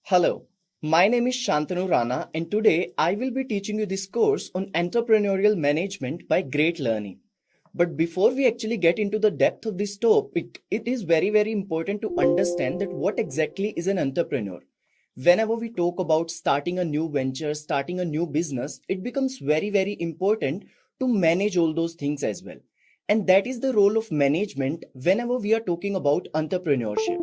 Hello, my name is Shantanu Rana, and today I will be teaching you this course on entrepreneurial management by Great Learning. But before we actually get into the depth of this topic, it is very important to understand that what exactly is an entrepreneur. Whenever we talk about starting a new venture, starting a new business, it becomes very important to manage all those things as well. And that is the role of management whenever we are talking about entrepreneurship.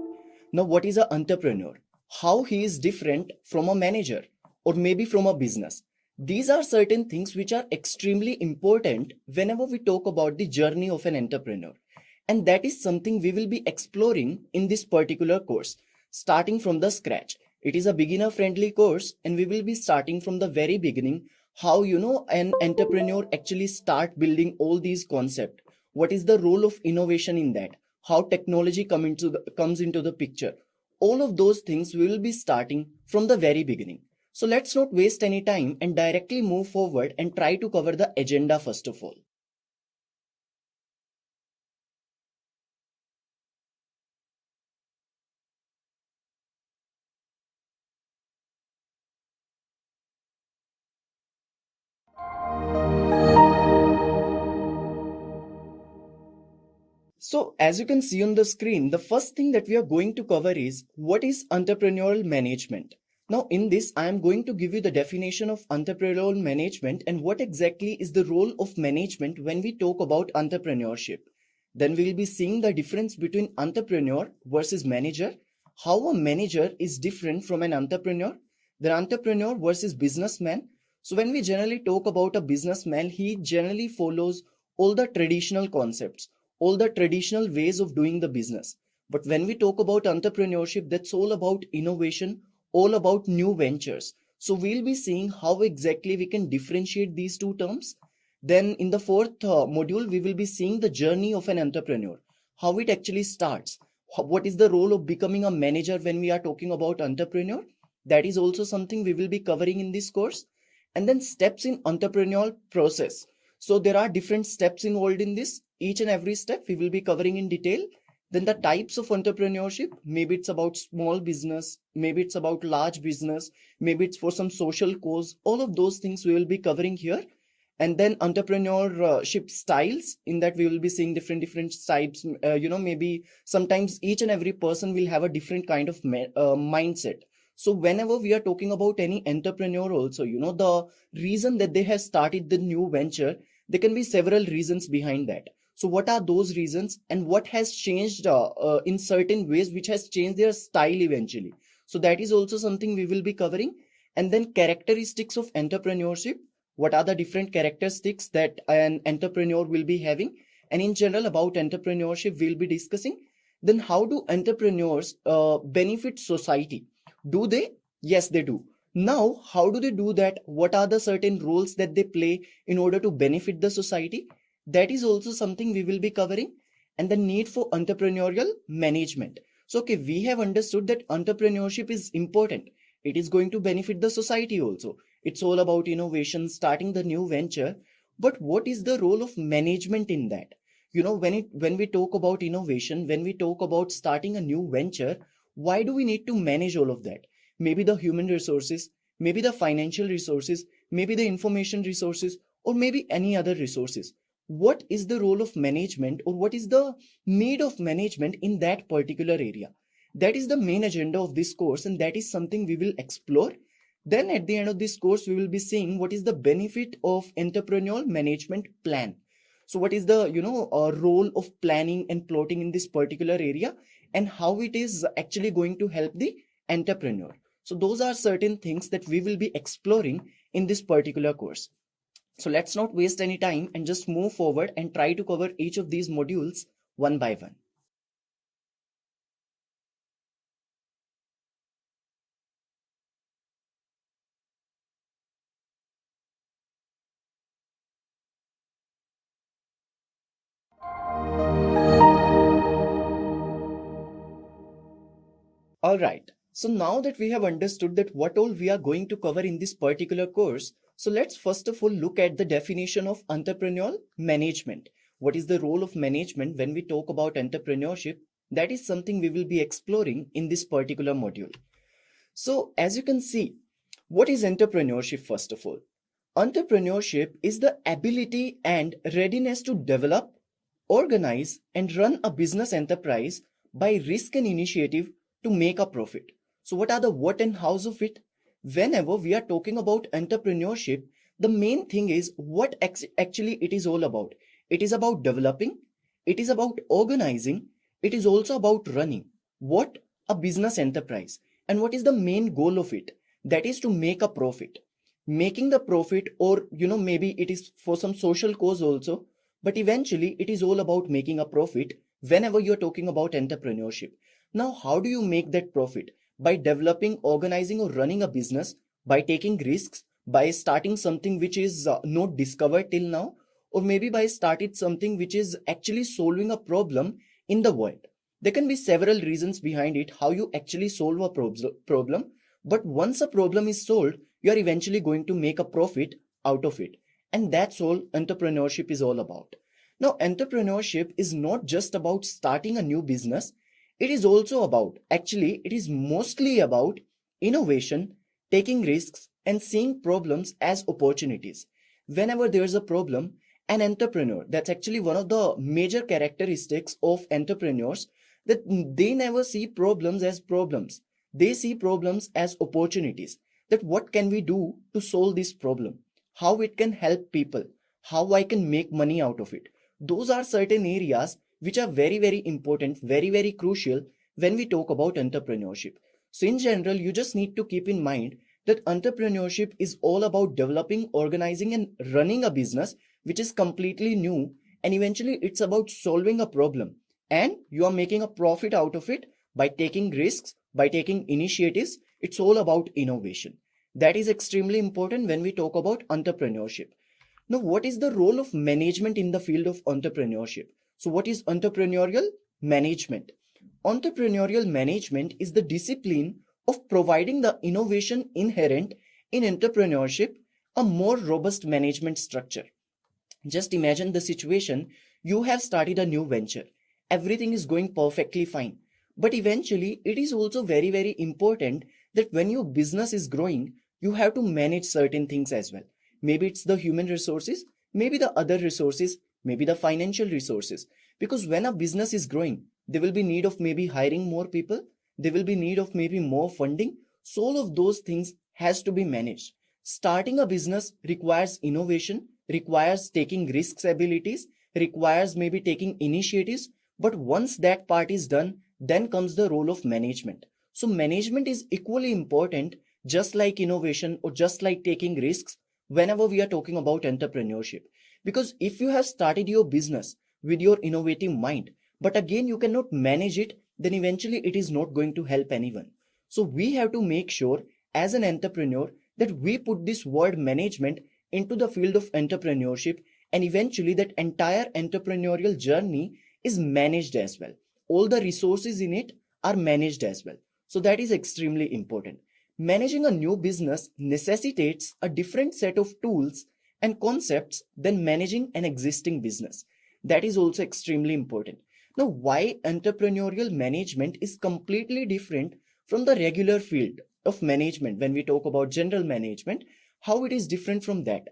Now, what is an entrepreneur? How he is different from a manager or maybe from a business? These are certain things which are extremely important whenever we talk about the journey of an entrepreneur. And that is something we will be exploring in this particular course, starting from the scratch. It is a beginner friendly course and we will be starting from the very beginning how an entrepreneur actually start building all these concepts. What is the role of innovation in that? How technology comes into the picture? All of those things we will be starting from the very beginning. So let's not waste any time and directly move forward and try to cover the agenda first of all. So as you can see on the screen, the first thing that we are going to cover is what is entrepreneurial management. Now in this, I am going to give you the definition of entrepreneurial management and what exactly is the role of management when we talk about entrepreneurship. Then we will be seeing the difference between entrepreneur versus manager, how a manager is different from an entrepreneur, the entrepreneur versus businessman. So when we generally talk about a businessman, he generally follows all the traditional concepts, all the traditional ways of doing the business. But when we talk about entrepreneurship, that's all about innovation, all about new ventures. So we'll be seeing how exactly we can differentiate these two terms. Then in the fourth module, we will be seeing the journey of an entrepreneur, how it actually starts. What is the role of becoming a manager when we are talking about entrepreneur? That is also something we will be covering in this course. And then steps in entrepreneurial process. So there are different steps involved in this. Each and every step we will be covering in detail. Then the types of entrepreneurship, maybe it's about small business, maybe it's about large business, maybe it's for some social cause. All of those things we will be covering here. And then entrepreneurship styles, in that we will be seeing different types. Maybe sometimes each and every person will have a different kind of mindset. So whenever we are talking about any entrepreneur also, the reason that they have started the new venture, there can be several reasons behind that. So what are those reasons and what has changed in certain ways which has changed their style eventually? So that is also something we will be covering. And then characteristics of entrepreneurship, what are the different characteristics that an entrepreneur will be having, and in general about entrepreneurship we'll be discussing. Then how do entrepreneurs benefit society? Do they? Yes, they do. Now how do they do that? What are the certain roles that they play in order to benefit the society? That is also something we will be covering. And the need for entrepreneurial management. So okay, we have understood that entrepreneurship is important. It is going to benefit the society also. It's all about innovation, starting the new venture. But what is the role of management in that? When we talk about innovation, when we talk about starting a new venture, why do we need to manage all of that? Maybe the human resources, maybe the financial resources, maybe the information resources, or maybe any other resources. What is the role of management, or what is the need of management in that particular area? That is the main agenda of this course, and that is something we will explore. Then at the end of this course, we will be seeing what is the benefit of entrepreneurial management plan. So what is the role of planning and plotting in this particular area, and how it is actually going to help the entrepreneur? So those are certain things that we will be exploring in this particular course. So let's not waste any time and just move forward and try to cover each of these modules one by one. All right. So now that we have understood that what all we are going to cover in this particular course, so let's first of all look at the definition of entrepreneurial management. What is the role of management when we talk about entrepreneurship? That is something we will be exploring in this particular module. So as you can see, what is entrepreneurship first of all? Entrepreneurship is the ability and readiness to develop, organize, and run a business enterprise by risk and initiative to make a profit. So, what are the what and hows of it? Whenever we are talking about entrepreneurship, the main thing is what actually it is all about. It is about developing, it is about organizing, it is also about running. What? A business enterprise. And what is the main goal of it? That is to make a profit. Making the profit, or maybe it is for some social cause also, but eventually it is all about making a profit whenever you're talking about entrepreneurship. Now, how do you make that profit? By developing, organizing, or running a business, by taking risks, by starting something which is not discovered till now, or maybe by starting something which is actually solving a problem in the world. There can be several reasons behind it how you actually solve a problem, but once a problem is solved, you are eventually going to make a profit out of it. And that's all entrepreneurship is all about. Now, entrepreneurship is not just about starting a new business. It is also about, actually, it is mostly about innovation, taking risks, and seeing problems as opportunities. Whenever there's a problem, an entrepreneur, that's actually one of the major characteristics of entrepreneurs, that they never see problems as problems. They see problems as opportunities. That what can we do to solve this problem? How it can help people? How I can make money out of it? Those are certain areas which are very, very important, very, very crucial when we talk about entrepreneurship. So in general, you just need to keep in mind that entrepreneurship is all about developing, organizing, and running a business which is completely new, and eventually it's about solving a problem. And you are making a profit out of it by taking risks, by taking initiatives. It's all about innovation. That is extremely important when we talk about entrepreneurship. Now, what is the role of management in the field of entrepreneurship? So, what is entrepreneurial management? Entrepreneurial management is the discipline of providing the innovation inherent in entrepreneurship a more robust management structure. Just imagine the situation: you have started a new venture, everything is going perfectly fine. But eventually, it is also very, very important that when your business is growing, you have to manage certain things as well. Maybe it's the human resources, maybe the other resources, maybe the financial resources. Because when a business is growing, there will be need of maybe hiring more people, there will be need of maybe more funding. So all of those things has to be managed. Starting a business requires innovation, requires taking risks abilities, requires maybe taking initiatives. But once that part is done, then comes the role of management. So management is equally important, just like innovation or just like taking risks, whenever we are talking about entrepreneurship. Because if you have started your business with your innovative mind, but again you cannot manage it, then eventually it is not going to help anyone. So we have to make sure as an entrepreneur that we put this word management into the field of entrepreneurship, and eventually that entire entrepreneurial journey is managed as well. All the resources in it are managed as well. So that is extremely important. Managing a new business necessitates a different set of tools and concepts than managing an existing business. That is also extremely important. Now, why entrepreneurial management is completely different from the regular field of management when we talk about general management, how it is different from that?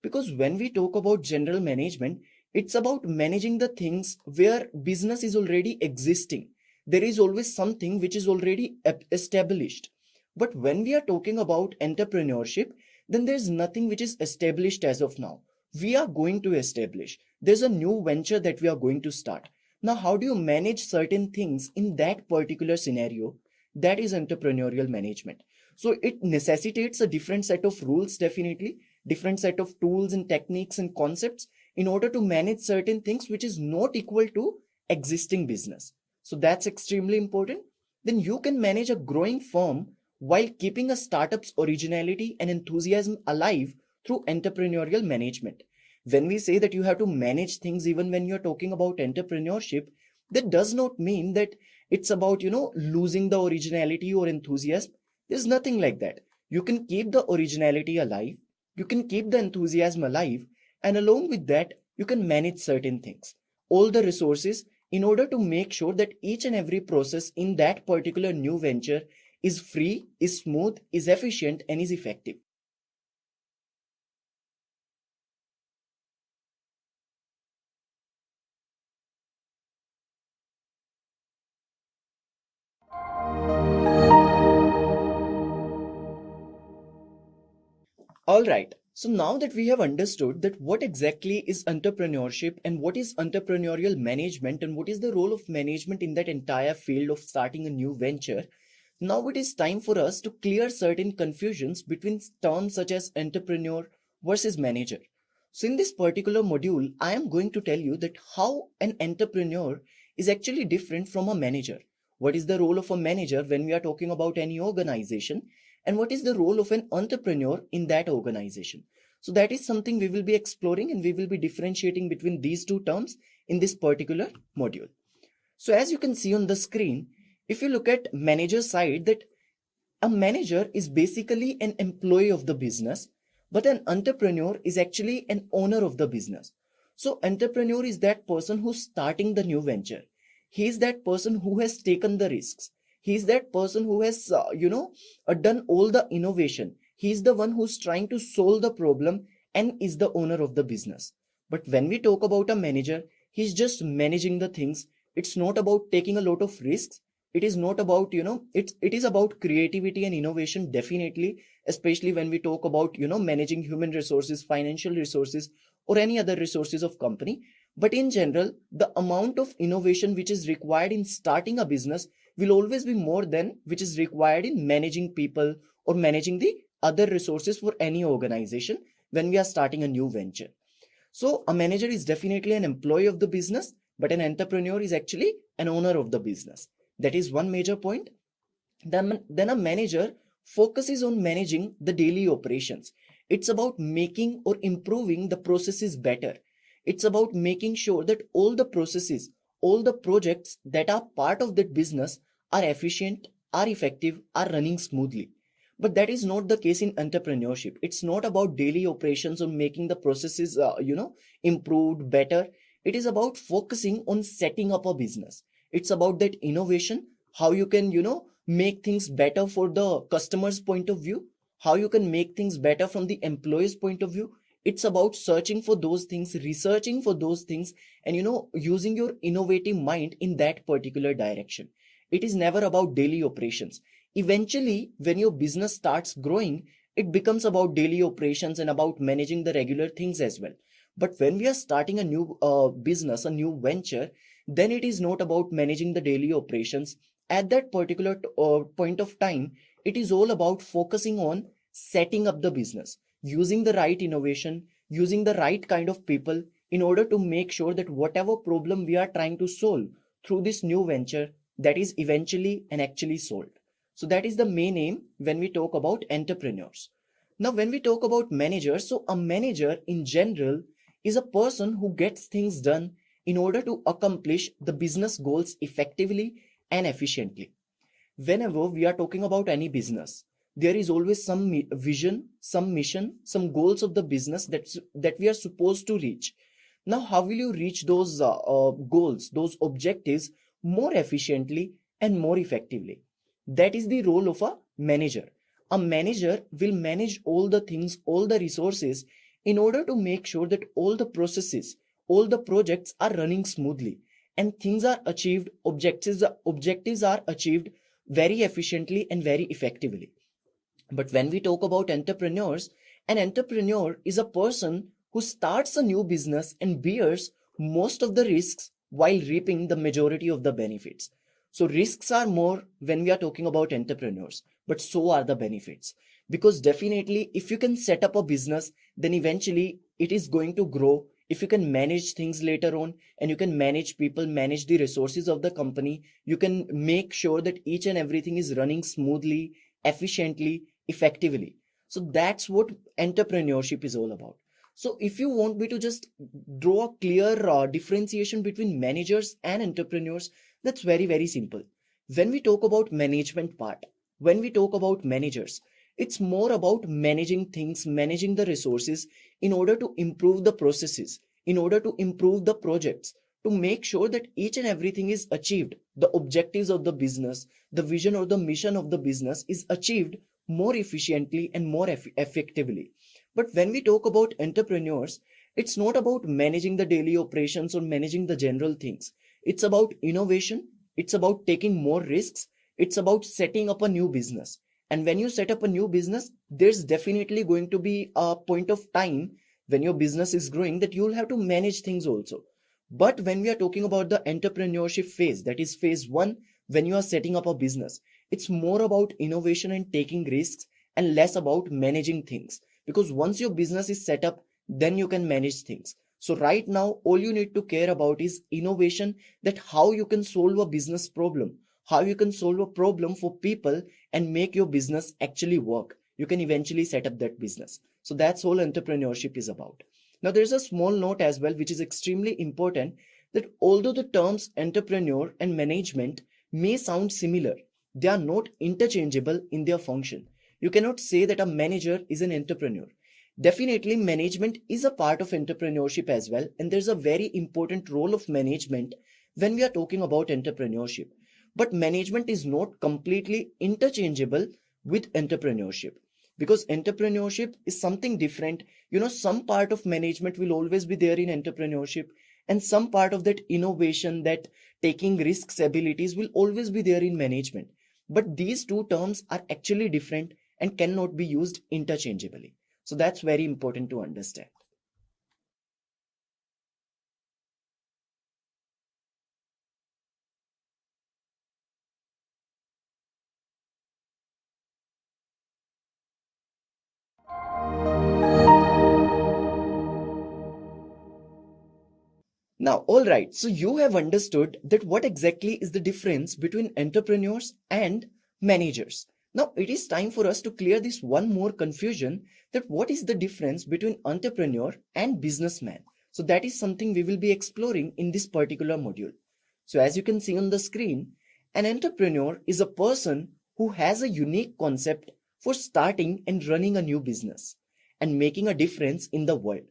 Because when we talk about general management, it's about managing the things where business is already existing. There is always something which is already established. But when we are talking about entrepreneurship, then there's nothing which is established as of now. We are going to establish. There's a new venture that we are going to start. Now, how do you manage certain things in that particular scenario? That is entrepreneurial management. So it necessitates a different set of rules, definitely, different set of tools and techniques and concepts in order to manage certain things which is not equal to existing business. So that's extremely important. Then you can manage a growing firm while keeping a startup's originality and enthusiasm alive through entrepreneurial management. When we say that you have to manage things even when you're talking about entrepreneurship, that does not mean that it's about, losing the originality or enthusiasm. There's nothing like that. You can keep the originality alive, you can keep the enthusiasm alive, and along with that, you can manage certain things, all the resources, in order to make sure that each and every process in that particular new venture is free, is smooth, is efficient, and is effective. All right. So now that we have understood that what exactly is entrepreneurship and what is entrepreneurial management and what is the role of management in that entire field of starting a new venture, now it is time for us to clear certain confusions between terms such as entrepreneur versus manager. So in this particular module, I am going to tell you that how an entrepreneur is actually different from a manager. What is the role of a manager when we are talking about any organization? And what is the role of an entrepreneur in that organization? So that is something we will be exploring, and we will be differentiating between these two terms in this particular module. So as you can see on the screen, if you look at manager side, that a manager is basically an employee of the business, but an entrepreneur is actually an owner of the business. So entrepreneur is that person who's starting the new venture. He is that person who has taken the risks. He is that person who has done all the innovation. He is the one who's trying to solve the problem and is the owner of the business. But when we talk about a manager, he's just managing the things. It's not about taking a lot of risks. It is not about, it is about creativity and innovation, definitely, especially when we talk about, managing human resources, financial resources, or any other resources of company. But in general, the amount of innovation which is required in starting a business will always be more than which is required in managing people or managing the other resources for any organization when we are starting a new venture. So a manager is definitely an employee of the business, but an entrepreneur is actually an owner of the business. That is one major point. Then a manager focuses on managing the daily operations. It's about making or improving the processes better. It's about making sure that all the processes, all the projects that are part of that business are efficient, are effective, are running smoothly. But that is not the case in entrepreneurship. It's not about daily operations or making the processes, improved, better. It is about focusing on setting up a business. It's about that innovation, how you can, make things better for the customer's point of view, how you can make things better from the employee's point of view. It's about searching for those things, researching for those things, and, using your innovative mind in that particular direction. It is never about daily operations. Eventually, when your business starts growing, it becomes about daily operations and about managing the regular things as well. But when we are starting a new business, a new venture, then it is not about managing the daily operations. At that particular point of time, it is all about focusing on setting up the business, using the right innovation, using the right kind of people in order to make sure that whatever problem we are trying to solve through this new venture, that is eventually and actually solved. So that is the main aim when we talk about entrepreneurs. Now, when we talk about managers, so a manager in general is a person who gets things done in order to accomplish the business goals effectively and efficiently. Whenever we are talking about any business, there is always some vision, some mission, some goals of the business that we are supposed to reach. Now, how will you reach those goals, those objectives more efficiently and more effectively? That is the role of a manager. A manager will manage all the things, all the resources in order to make sure that all the processes, all the projects are running smoothly and things are achieved, objectives are achieved very efficiently and very effectively. But when we talk about entrepreneurs, an entrepreneur is a person who starts a new business and bears most of the risks while reaping the majority of the benefits. So risks are more when we are talking about entrepreneurs, but so are the benefits. Because definitely, if you can set up a business, then eventually it is going to grow. If you can manage things later on and you can manage people, manage the resources of the company, you can make sure that each and everything is running smoothly, efficiently, effectively. So that's what entrepreneurship is all about. So if you want me to just draw a clear differentiation between managers and entrepreneurs, that's very, very simple. When we talk about management part, when we talk about managers, it's more about managing things, managing the resources in order to improve the processes, in order to improve the projects, to make sure that each and everything is achieved. The objectives of the business, the vision or the mission of the business is achieved more efficiently and more effectively. But when we talk about entrepreneurs, it's not about managing the daily operations or managing the general things. It's about innovation. It's about taking more risks. It's about setting up a new business. And when you set up a new business, there's definitely going to be a point of time when your business is growing that you'll have to manage things also. But when we are talking about the entrepreneurship phase, that is phase one, when you are setting up a business, it's more about innovation and taking risks and less about managing things. Because once your business is set up, then you can manage things. So right now, all you need to care about is innovation, that how you can solve a business problem, how you can solve a problem for people and make your business actually work. You can eventually set up that business. So that's all entrepreneurship is about. Now, there's a small note as well, which is extremely important, that although the terms entrepreneur and management may sound similar, they are not interchangeable in their function. You cannot say that a manager is an entrepreneur. Definitely, management is a part of entrepreneurship as well, and there's a very important role of management when we are talking about entrepreneurship. But management is not completely interchangeable with entrepreneurship, because entrepreneurship is something different. Some part of management will always be there in entrepreneurship, and some part of that innovation, that taking risks abilities will always be there in management. But these two terms are actually different and cannot be used interchangeably. So that's very important to understand. Now, all right, so you have understood that what exactly is the difference between entrepreneurs and managers. Now, it is time for us to clear this one more confusion, that what is the difference between entrepreneur and businessman. So that is something we will be exploring in this particular module. So as you can see on the screen, an entrepreneur is a person who has a unique concept for starting and running a new business and making a difference in the world.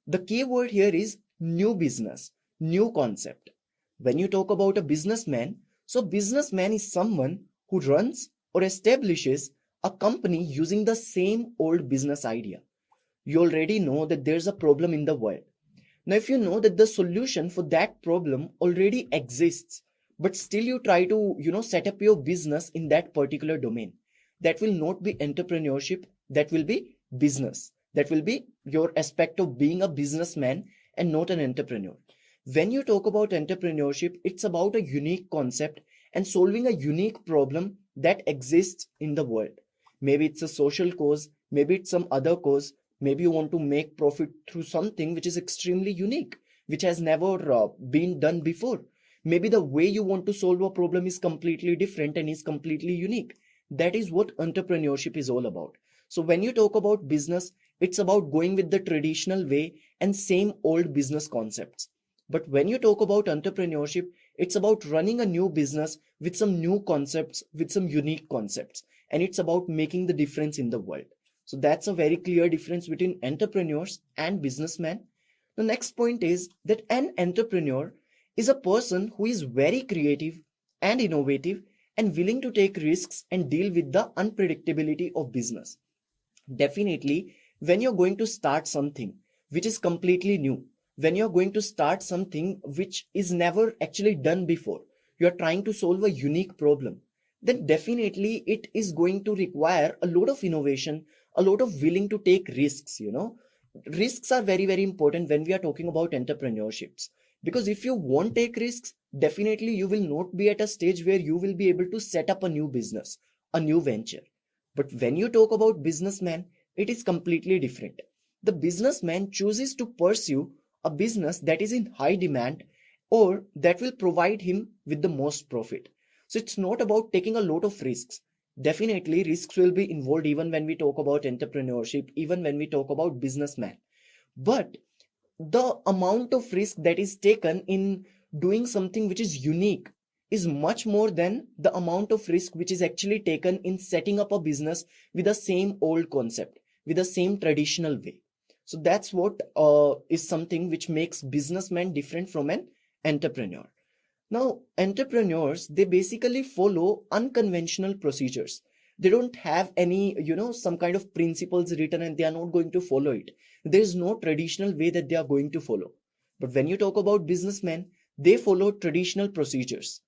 The key word here is new business, new concept. When you talk about a businessman, so businessman is someone who runs or establishes a company using the same old business idea. You already know that there's a problem in the world. Now, if you know that the solution for that problem already exists, but still you try to, set up your business in that particular domain, that will not be entrepreneurship, that will be business. That will be your aspect of being a businessman and not an entrepreneur. When you talk about entrepreneurship, it's about a unique concept and solving a unique problem that exists in the world. Maybe it's a social cause, maybe it's some other cause, maybe you want to make profit through something which is extremely unique, which has never been done before. Maybe the way you want to solve a problem is completely different and is completely unique. That is what entrepreneurship is all about. So when you talk about business, it's about going with the traditional way and same old business concepts. But when you talk about entrepreneurship, it's about running a new business with some new concepts, with some unique concepts. And it's about making the difference in the world. So that's a very clear difference between entrepreneurs and businessmen. The next point is that an entrepreneur is a person who is very creative and innovative and willing to take risks and deal with the unpredictability of business. Definitely, when you're going to start something which is completely new, when you're going to start something which is never actually done before, you're trying to solve a unique problem, then definitely it is going to require a lot of innovation, a lot of willing to take risks. Risks are very, very important when we are talking about entrepreneurships, because if you won't take risks, definitely you will not be at a stage where you will be able to set up a new business, a new venture. But when you talk about businessman, it is completely different. The businessman chooses to pursue a business that is in high demand or that will provide him with the most profit. So it's not about taking a lot of risks. Definitely risks will be involved even when we talk about entrepreneurship, even when we talk about businessman. But the amount of risk that is taken in doing something which is unique is much more than the amount of risk which is actually taken in setting up a business with the same old concept, with the same traditional way. So that's what is something which makes businessman different from an entrepreneur. Now, entrepreneurs, they basically follow unconventional procedures. They don't have any, some kind of principles written and they are not going to follow it. There is no traditional way that they are going to follow. But when you talk about businessmen, they follow traditional procedures.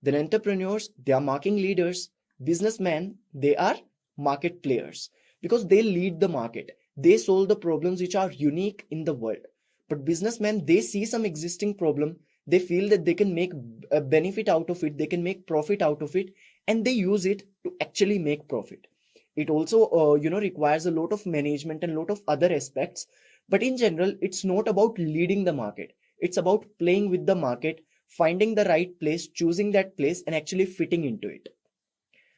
Then entrepreneurs, they are market leaders. Businessmen, they are market players because they lead the market. They solve the problems which are unique in the world. But businessmen, they see some existing problem. They feel that they can make a benefit out of it. They can make profit out of it, and they use it to actually make profit. It also, requires a lot of management and a lot of other aspects. But in general, it's not about leading the market. It's about playing with the market, finding the right place, choosing that place, and actually fitting into it.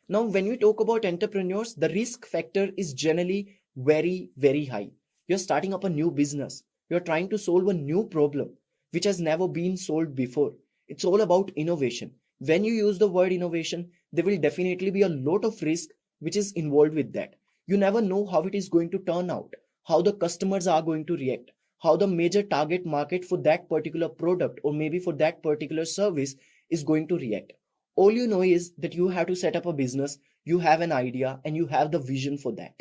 Now, when we talk about entrepreneurs, the risk factor is generally very, very high. You're starting up a new business. You're trying to solve a new problem which has never been solved before. It's all about innovation. When you use the word innovation, there will definitely be a lot of risk which is involved with that. You never know how it is going to turn out, how the customers are going to react, how the major target market for that particular product or maybe for that particular service is going to react. All you know is that you have to set up a business, you have an idea, and you have the vision for that.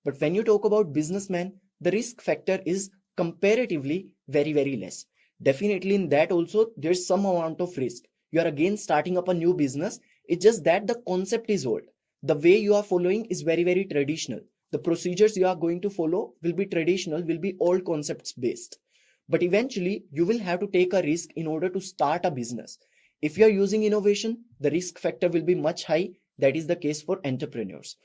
But when you talk about businessmen, the risk factor is comparatively very, very less. Definitely in that also, there's some amount of risk. You are again starting up a new business. It's just that the concept is old. The way you are following is very, very traditional. The procedures you are going to follow will be traditional, will be old concepts based. But eventually, you will have to take a risk in order to start a business. If you are using innovation, the risk factor will be much high. That is the case for entrepreneurs.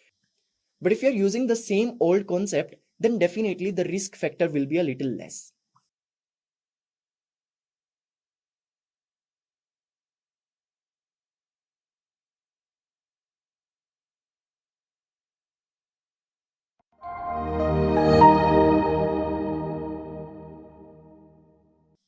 But if you are using the same old concept, then definitely the risk factor will be a little less.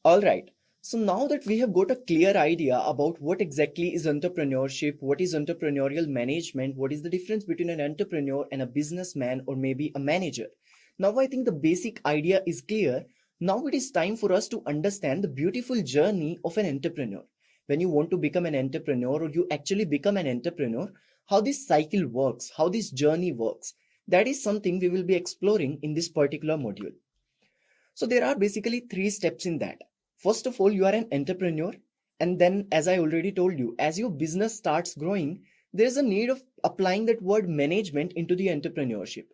All right. So now that we have got a clear idea about what exactly is entrepreneurship, what is entrepreneurial management, what is the difference between an entrepreneur and a businessman or maybe a manager. Now I think the basic idea is clear. Now it is time for us to understand the beautiful journey of an entrepreneur. When you want to become an entrepreneur or you actually become an entrepreneur, how this cycle works, how this journey works, that is something we will be exploring in this particular module. So there are basically three steps in that. First of all, you are an entrepreneur. And then, as I already told you, as your business starts growing, there is a need of applying that word management into the entrepreneurship.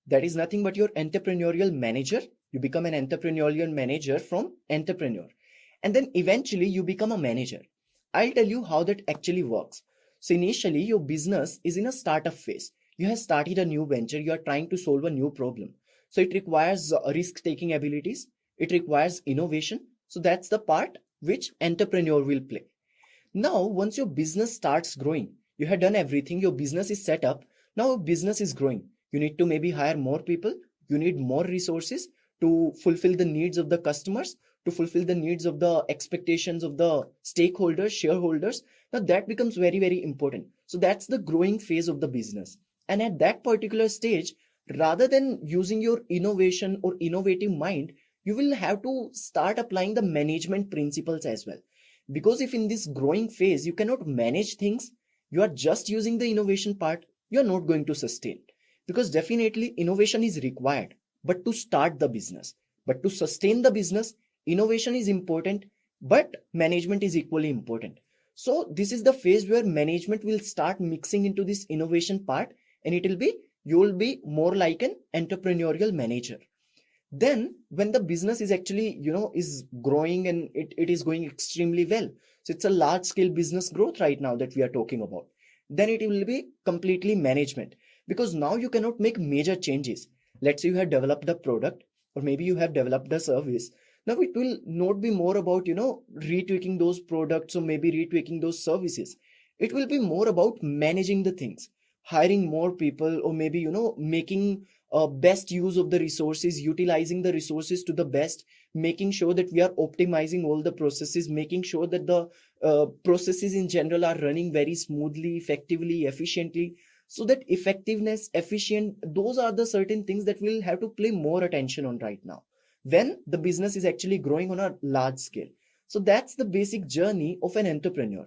That is nothing but your entrepreneurial manager. You become an entrepreneurial manager from entrepreneur. And then eventually you become a manager. I'll tell you how that actually works. So initially your business is in a startup phase. You have started a new venture. You are trying to solve a new problem. So it requires risk-taking abilities. It requires innovation. So that's the part which entrepreneur will play. Now, once your business starts growing, you have done everything, your business is set up. Now your business is growing. You need to maybe hire more people. You need more resources to fulfill the needs of the customers, to fulfill the needs of the expectations of the stakeholders, shareholders. Now that becomes very, very important. So that's the growing phase of the business. And at that particular stage, rather than using your innovation or innovative mind, you will have to start applying the management principles as well. Because if in this growing phase you cannot manage things, you are just using the innovation part, you are not going to sustain. Because definitely innovation is required, but to start the business. But to sustain the business, innovation is important, but management is equally important. So this is the phase where management will start mixing into this innovation part, and you will be more like an entrepreneurial manager. Then when the business is actually is growing and it is going extremely well, so it's a large scale business growth right now that we are talking about, then it will be completely management, because now you cannot make major changes. Let's say you have developed a product or maybe you have developed a service. Now it will not be more about retweaking those products or maybe retweaking those services. It will be more about managing the things, hiring more people, or maybe making best use of the resources, utilizing the resources to the best, making sure that we are optimizing all the processes, making sure that the processes in general are running very smoothly, effectively, efficiently. So that effectiveness, efficient, those are the certain things that we'll have to pay more attention on right now when the business is actually growing on a large scale. So that's the basic journey of an entrepreneur.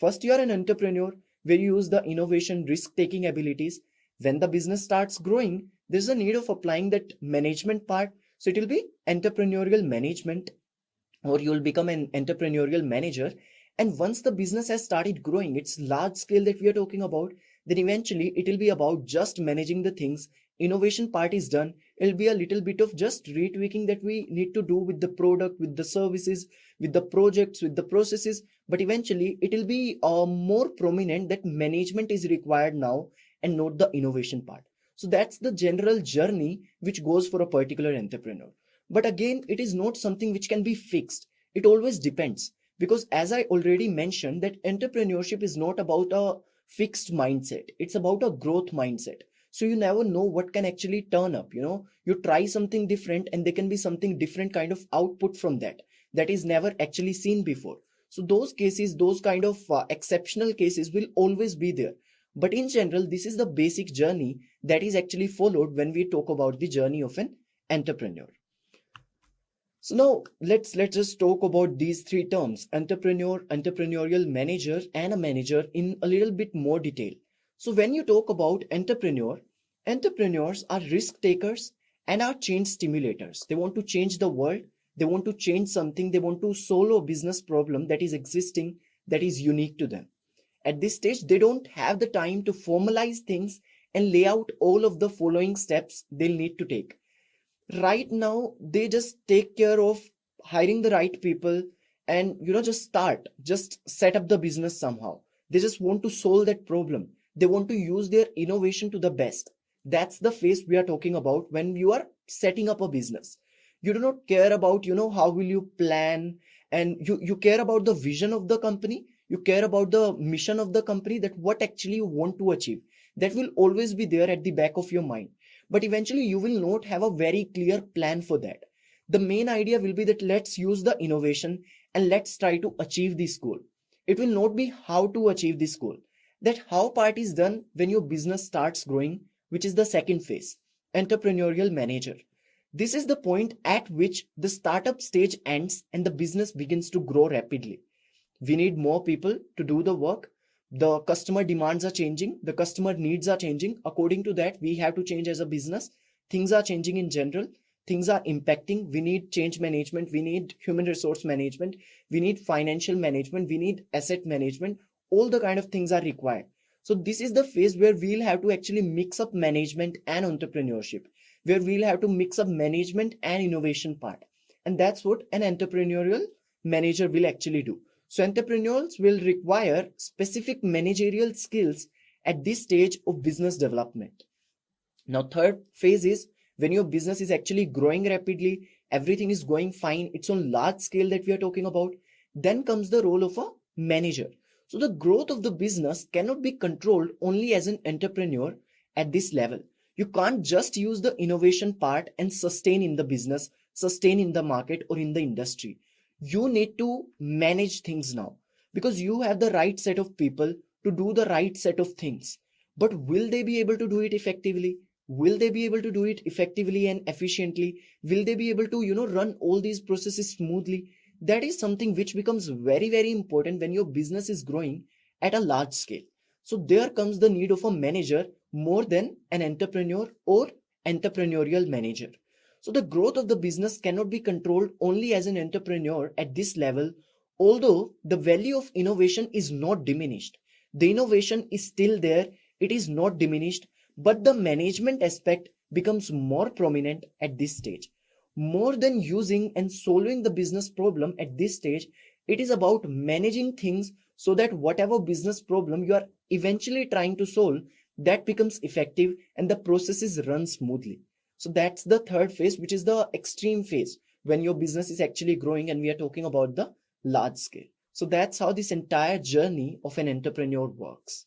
First, you are an entrepreneur where you use the innovation risk taking abilities. When the business starts growing, there's a need of applying that management part. So it will be entrepreneurial management, or you'll become an entrepreneurial manager. And once the business has started growing, it's large scale that we are talking about, then eventually it will be about just managing the things. Innovation part is done. It'll be a little bit of just retweaking that we need to do with the product, with the services, with the projects, with the processes. But eventually it will be more prominent that management is required now and not the innovation part. So that's the general journey which goes for a particular entrepreneur. But again, it is not something which can be fixed. It always depends. Because as I already mentioned, that entrepreneurship is not about a fixed mindset. It's about a growth mindset. So you never know what can actually turn up. You try something different and there can be something different kind of output from that is never actually seen before. So those cases, those kind of exceptional cases will always be there. But in general, this is the basic journey that is actually followed when we talk about the journey of an entrepreneur. So now let's just talk about these three terms: entrepreneur, entrepreneurial manager, and a manager in a little bit more detail. So when you talk about entrepreneur, entrepreneurs are risk takers and are change stimulators. They want to change the world, they want to change something, they want to solve a business problem that is existing, that is unique to them. At this stage, they don't have the time to formalize things and lay out all of the following steps they'll need to take. Right now they just take care of hiring the right people and just set up the business somehow. They just want to solve that problem. They want to use their innovation to the best. That's the phase we are talking about when you are setting up a business. You do not care about how will you plan, and you care about the vision of the company. You care about the mission of the company, that what actually you want to achieve. That will always be there at the back of your mind, but eventually you will not have a very clear plan for that. The main idea will be that let's use the innovation and let's try to achieve this goal. It will not be how to achieve this goal. That how part is done when your business starts growing, which is the second phase, entrepreneurial manager. This is the point at which the startup stage ends and the business begins to grow rapidly. We need more people to do the work. The customer demands are changing, the customer needs are changing. According to that, we have to change as a business. Things are changing in general, things are impacting. We need change management, we need human resource management, we need financial management, we need asset management. All the kind of things are required. So this is the phase where we'll have to actually mix up management and entrepreneurship, where we'll have to mix up management and innovation part. And that's what an entrepreneurial manager will actually do. So entrepreneurs will require specific managerial skills at this stage of business development. Now, third phase is when your business is actually growing rapidly, everything is going fine, it's on large scale that we are talking about. Then comes the role of a manager. So the growth of the business cannot be controlled only as an entrepreneur at this level. You can't just use the innovation part and sustain in the business, sustain in the market or in the industry. You need to manage things now, because you have the right set of people to do the right set of things. But will they be able to do it effectively? Will they be able to do it effectively and efficiently? Will they be able to run all these processes smoothly? That is something which becomes very, very important when your business is growing at a large scale. So there comes the need of a manager more than an entrepreneur or entrepreneurial manager. So the growth of the business cannot be controlled only as an entrepreneur at this level, although the value of innovation is not diminished. The innovation is still there, it is not diminished, but the management aspect becomes more prominent at this stage. More than using and solving the business problem at this stage, it is about managing things so that whatever business problem you are eventually trying to solve, that becomes effective and the processes run smoothly. So that's the third phase, which is the extreme phase when your business is actually growing and we are talking about the large scale. So that's how this entire journey of an entrepreneur works.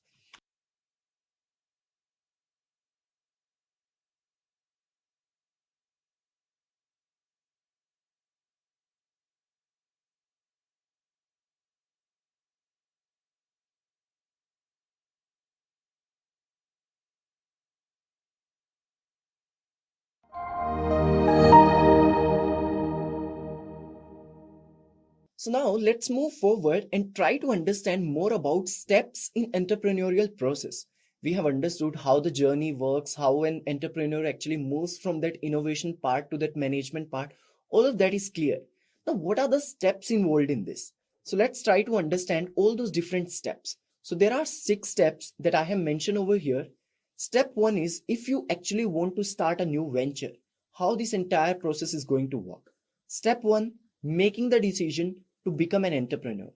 So now let's move forward and try to understand more about steps in entrepreneurial process. We have understood how the journey works, how an entrepreneur actually moves from that innovation part to that management part. All of that is clear. Now, what are the steps involved in this? So let's try to understand all those different steps. So there are 6 steps that I have mentioned over here. Step 1 is if you actually want to start a new venture, how this entire process is going to work. Step 1, making the decision to become an entrepreneur.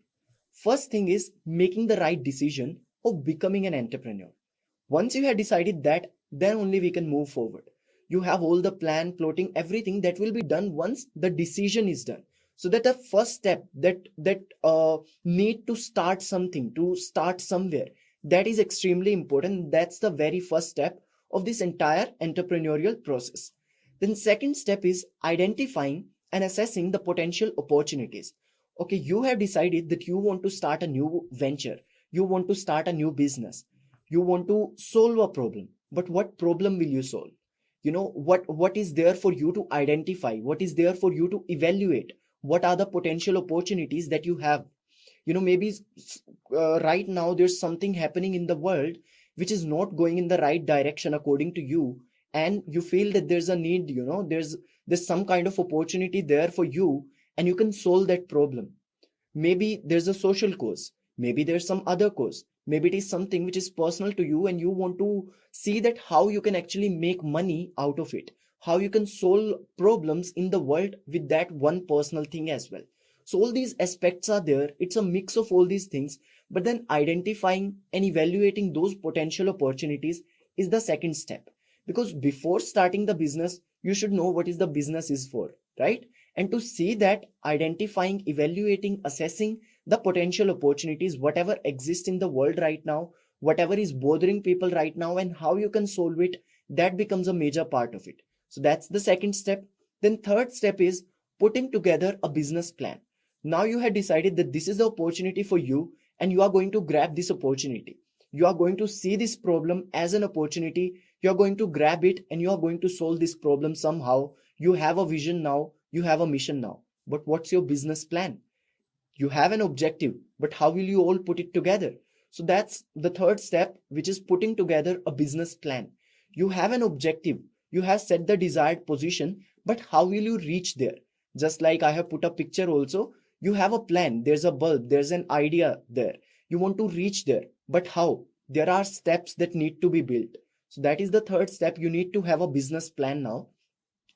First thing is making the right decision of becoming an entrepreneur. Once you have decided that, then only we can move forward. You have all the plan, plotting, everything that will be done once the decision is done. So that the first step that need to start something, to start somewhere, that is extremely important. That's the very first step of this entire entrepreneurial process. Then second step is identifying and assessing the potential opportunities. Okay, you have decided that you want to start a new venture, you want to start a new business, you want to solve a problem, but what problem will you solve? What is there for you to identify, what is there for you to evaluate, what are the potential opportunities that you have? Maybe right now there's something happening in the world which is not going in the right direction according to you, and you feel that there's a need, there's some kind of opportunity there for you, and you can solve that problem. Maybe there's a social cause, maybe there's some other cause, maybe it is something which is personal to you, and you want to see that how you can actually make money out of it, how you can solve problems in the world with that one personal thing as well. So all these aspects are there, it's a mix of all these things, but then identifying and evaluating those potential opportunities is the second step. Because before starting the business, you should know what is the business is for, right? And to see that, identifying, evaluating, assessing the potential opportunities, whatever exists in the world right now, whatever is bothering people right now, and how you can solve it, that becomes a major part of it. So that's the second step. Then third step is putting together a business plan. Now you have decided that this is the opportunity for you, and you are going to grab this opportunity. You are going to see this problem as an opportunity. You are going to grab it and you are going to solve this problem somehow. You have a vision now, you have a mission now. But what's your business plan? You have an objective, but how will you all put it together? So that's the third step, which is putting together a business plan. You have an objective, you have set the desired position, but how will you reach there? Just like I have put a picture also, you have a plan, there's a bulb, there's an idea there. You want to reach there, but how? There are steps that need to be built. So that is the third step. You need to have a business plan now.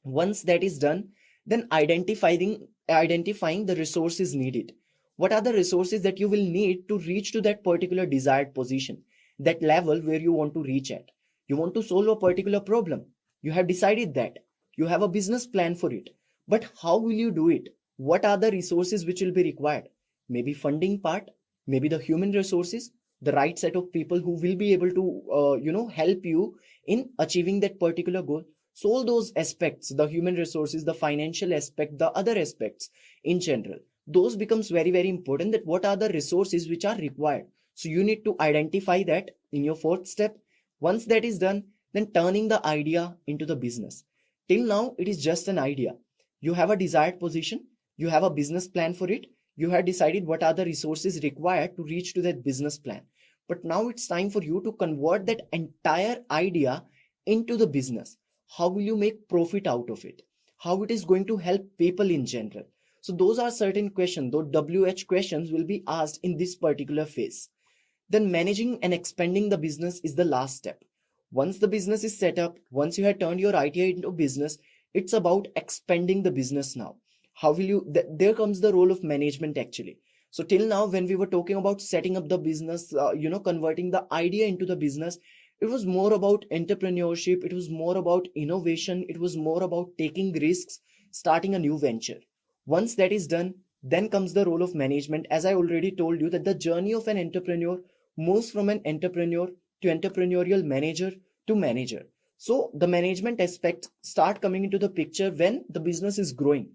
Once that is done, then identifying the resources needed. What are the resources that you will need to reach to that particular desired position, that level where you want to reach at? You want to solve a particular problem. You have decided that. You have a business plan for it. But how will you do it? What are the resources which will be required? Maybe funding part, maybe the human resources, the right set of people who will be able to help you in achieving that particular goal. So all those aspects, the human resources, the financial aspect, the other aspects in general, those becomes very, very important, that what are the resources which are required. So you need to identify that in your fourth step. Once that is done, then turning the idea into the business. Till now, it is just an idea. You have a desired position, you have a business plan for it, you have decided what are the resources required to reach to that business plan. But now it's time for you to convert that entire idea into the business. How will you make profit out of it? How it is going to help people in general? So those are certain questions, those WH questions will be asked in this particular phase. Then managing and expanding the business is the last step. Once the business is set up, once you have turned your idea into business, it's about expanding the business now. How will you, there comes the role of management actually. So till now, when we were talking about setting up the business, converting the idea into the business, it was more about entrepreneurship, it was more about innovation, it was more about taking risks, starting a new venture. Once that is done, then comes the role of management. As I already told you that the journey of an entrepreneur moves from an entrepreneur to entrepreneurial manager to manager. So the management aspect start coming into the picture when the business is growing.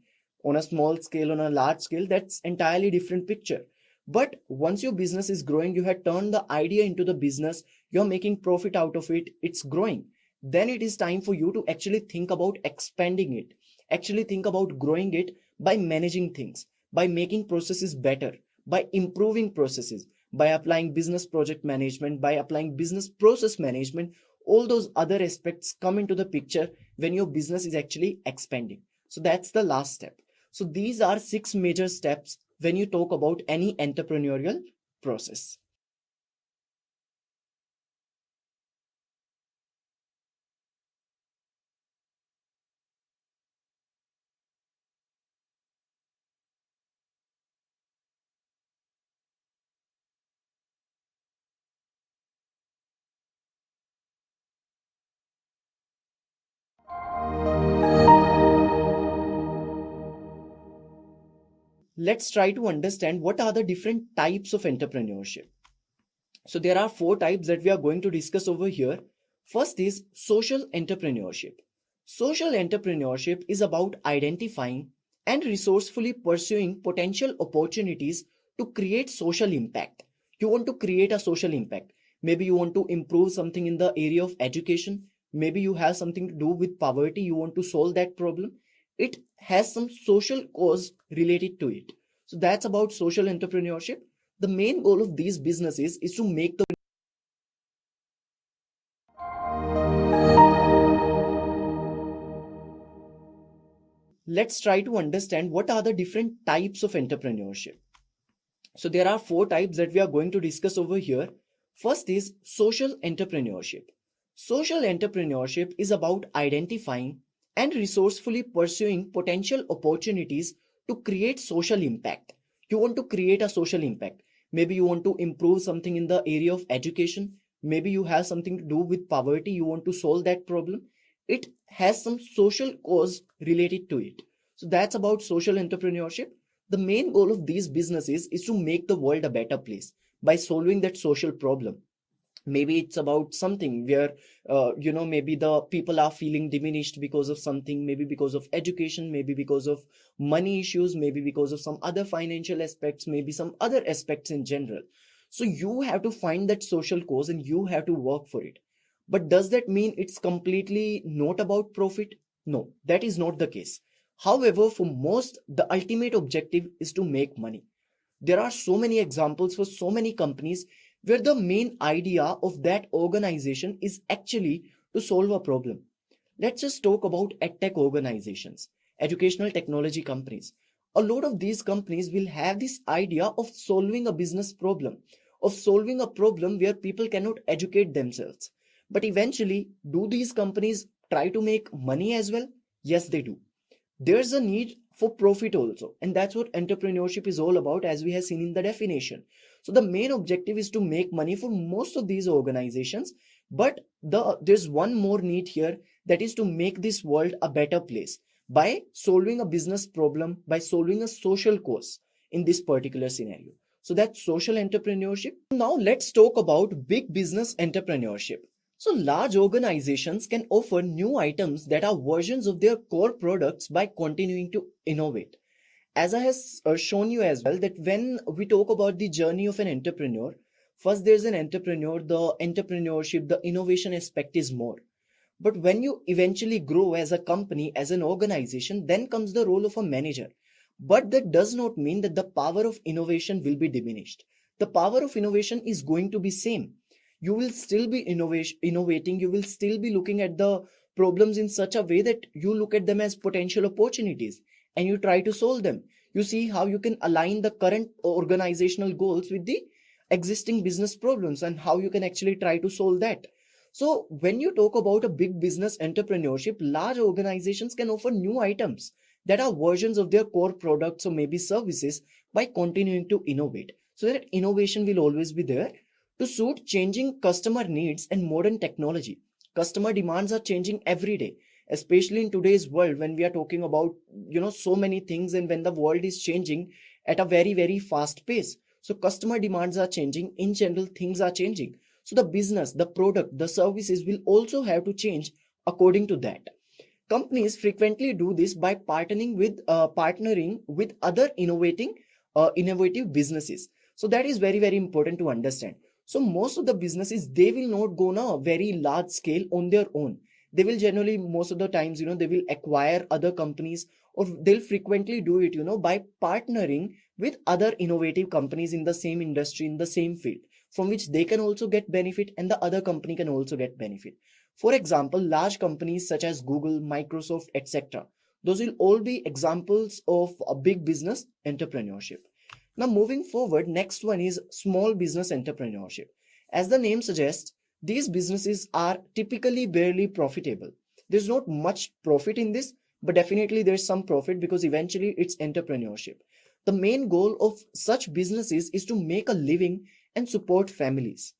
On a small scale, on a large scale, that's entirely different picture. But once your business is growing, you have turned the idea into the business, you're making profit out of it, it's growing. Then it is time for you to actually think about expanding it, actually think about growing it by managing things, by making processes better, by improving processes, by applying business project management, by applying business process management. All those other aspects come into the picture when your business is actually expanding. So that's the last step. So these are 6 major steps when you talk about any entrepreneurial process. Let's try to understand what are the different types of entrepreneurship. So there are 4 types that we are going to discuss over here. First is social entrepreneurship. Social entrepreneurship is about identifying and resourcefully pursuing potential opportunities to create social impact. You want to create a social impact. Maybe you want to improve something in the area of education. Maybe you have something to do with poverty. You want to solve that problem. It has some social cause related to it. So that's about social entrepreneurship. The main goal of these businesses is to make the Let's try to understand what are the different types of entrepreneurship. So there are 4 types that we are going to discuss over here. First is social entrepreneurship. Social entrepreneurship is about identifying and resourcefully pursuing potential opportunities to create social impact. You want to create a social impact. Maybe you want to improve something in the area of education. Maybe you have something to do with poverty. You want to solve that problem. It has some social cause related to it. So that's about social entrepreneurship. The main goal of these businesses is to make the world a better place by solving that social problem. Maybe it's about something where maybe the people are feeling diminished because of something, maybe because of education, maybe because of money issues, maybe because of some other financial aspects, maybe some other aspects in general. So you have to find that social cause and you have to work for it. But does that mean it's completely not about profit? No, that is not the case. However, for most, the ultimate objective is to make money. There are so many examples for so many companies where the main idea of that organization is actually to solve a problem. Let's just talk about edtech organizations, educational technology companies. A lot of these companies will have this idea of solving a business problem, of solving a problem where people cannot educate themselves. But eventually, do these companies try to make money as well? Yes, they do. There's a need for profit also, and that's what entrepreneurship is all about, as we have seen in the definition. So the main objective is to make money for most of these organizations, but there's one more need here, that is to make this world a better place by solving a business problem, by solving a social cause in this particular scenario. So that's social entrepreneurship. Now let's talk about big business entrepreneurship. So large organizations can offer new items that are versions of their core products by continuing to innovate. As I have shown you as well, that when we talk about the journey of an entrepreneur, first there's an entrepreneur, the entrepreneurship, the innovation aspect is more. But when you eventually grow as a company, as an organization, then comes the role of a manager. But that does not mean that the power of innovation will be diminished. The power of innovation is going to be same. You will still be innovating, you will still be looking at the problems in such a way that you look at them as potential opportunities and you try to solve them. You see how you can align the current organizational goals with the existing business problems and how you can actually try to solve that. So when you talk about a big business entrepreneurship, large organizations can offer new items that are versions of their core products or maybe services by continuing to innovate. So that innovation will always be there to suit changing customer needs and modern technology. Customer demands are changing every day, especially in today's world when we are talking about so many things, and when the world is changing at a very very fast pace. So customer demands are changing, in general things are changing. So the business, the product, the services will also have to change according to that. Companies frequently do this by partnering with other innovative businesses. So that is very very important to understand. So most of the businesses, they will not go on a very large scale on their own. They will generally, most of the times, they will acquire other companies, or they'll frequently do it, by partnering with other innovative companies in the same industry, in the same field, from which they can also get benefit and the other company can also get benefit. For example, large companies such as Google, Microsoft, etc. Those will all be examples of a big business entrepreneurship. Now, moving forward, next one is small business entrepreneurship. As the name suggests, these businesses are typically barely profitable. There's not much profit in this, but definitely there's some profit because eventually it's entrepreneurship. The main goal of such businesses is to make a living and support families.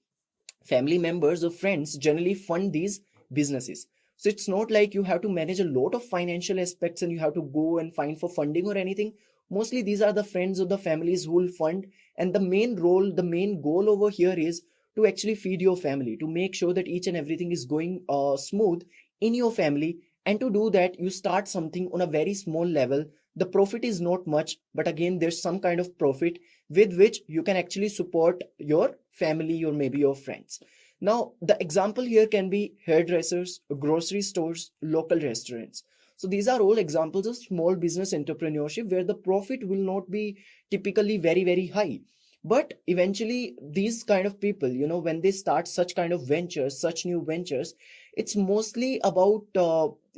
Family members or friends generally fund these businesses. So it's not like you have to manage a lot of financial aspects and you have to go and find for funding or anything. Mostly these are the friends or the families who will fund, and the main role, the main goal over here is to actually feed your family, to make sure that each and everything is going smooth in your family. And to do that, you start something on a very small level. The profit is not much, but again, there's some kind of profit with which you can actually support your family or maybe your friends. Now, the example here can be hairdressers, grocery stores, local restaurants. So these are all examples of small business entrepreneurship where the profit will not be typically very, very high. But eventually, these kind of people, when they start such kind of ventures, such new ventures, it's mostly about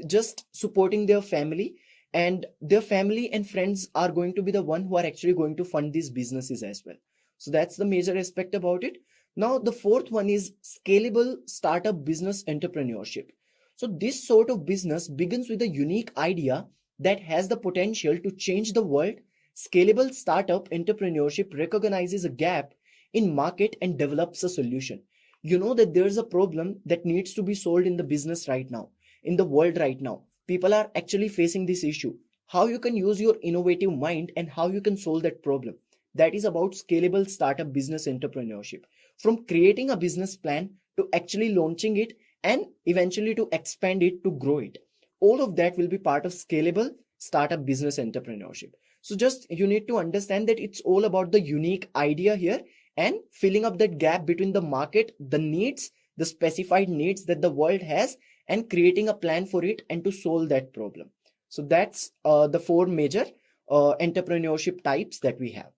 just supporting their family, and their family and friends are going to be the one who are actually going to fund these businesses as well. So that's the major aspect about it. Now, the fourth one is scalable startup business entrepreneurship. So this sort of business begins with a unique idea that has the potential to change the world. Scalable startup entrepreneurship recognizes a gap in market and develops a solution. You know that there's a problem that needs to be solved in the business right now, in the world right now. People are actually facing this issue. How you can use your innovative mind and how you can solve that problem. That is about scalable startup business entrepreneurship. From creating a business plan to actually launching it and eventually to expand it, to grow it. All of that will be part of scalable startup business entrepreneurship. So just you need to understand that it's all about the unique idea here and filling up that gap between the market, the needs, the specified needs that the world has, and creating a plan for it and to solve that problem. So that's the four major entrepreneurship types that we have.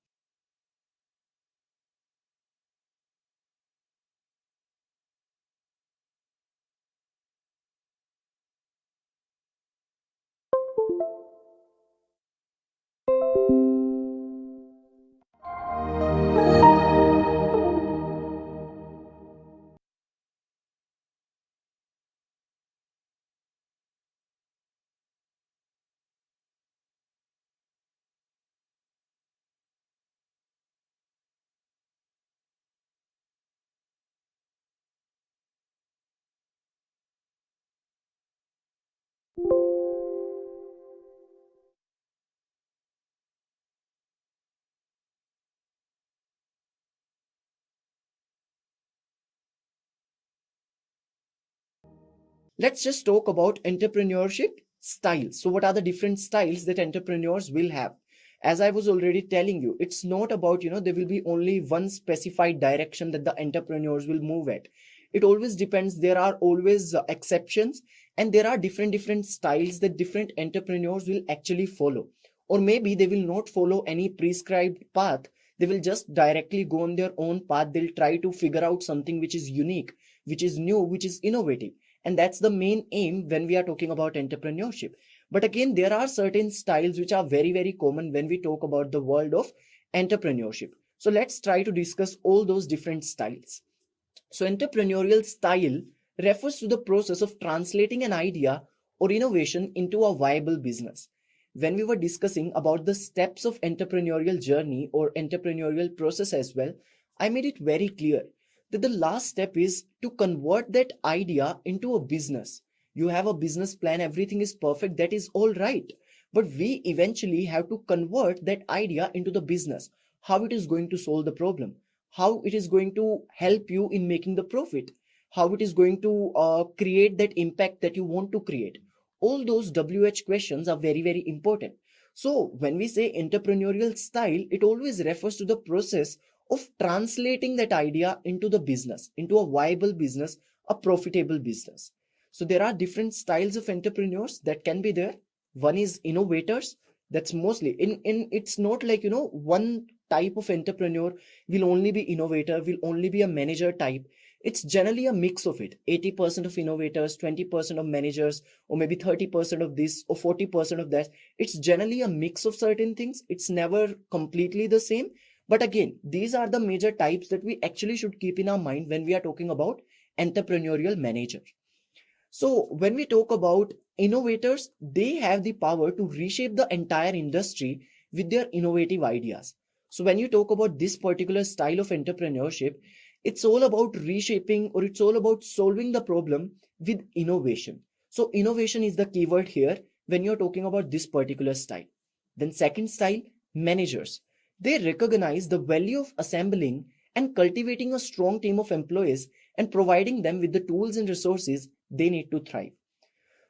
Let's just talk about entrepreneurship styles. So, what are the different styles that entrepreneurs will have? As I was already telling you, it's not about, there will be only one specified direction that the entrepreneurs will move at. It always depends. There are always exceptions, and there are different styles that different entrepreneurs will actually follow. Or maybe they will not follow any prescribed path. They will just directly go on their own path. They'll try to figure out something which is unique, which is new, which is innovative, and that's the main aim when we are talking about entrepreneurship. But again, there are certain styles which are very, very common when we talk about the world of entrepreneurship. So let's try to discuss all those different styles. So entrepreneurial style refers to the process of translating an idea or innovation into a viable business. When we were discussing about the steps of entrepreneurial journey or entrepreneurial process as well, I made it very clear that the last step is to convert that idea into a business. You have a business plan, everything is perfect, that is all right. But we eventually have to convert that idea into the business. How it is going to solve the problem, how it is going to help you in making the profit, how it is going to create that impact that you want to create. All those WH questions are very, very important. So when we say entrepreneurial style, it always refers to the process of translating that idea into the business, into a viable business, a profitable business. So there are different styles of entrepreneurs that can be there. One is innovators. That's mostly in it's not like, one type of entrepreneur will only be innovator, will only be a manager type. It's generally a mix of it. 80% of innovators, 20% of managers, or maybe 30% of this or 40% of that. It's generally a mix of certain things. It's never completely the same. But again, these are the major types that we actually should keep in our mind when we are talking about entrepreneurial manager. So when we talk about innovators, they have the power to reshape the entire industry with their innovative ideas. So when you talk about this particular style of entrepreneurship, it's all about reshaping, or it's all about solving the problem with innovation. So innovation is the keyword here when you're talking about this particular style. Then second style, managers. They recognize the value of assembling and cultivating a strong team of employees and providing them with the tools and resources they need to thrive.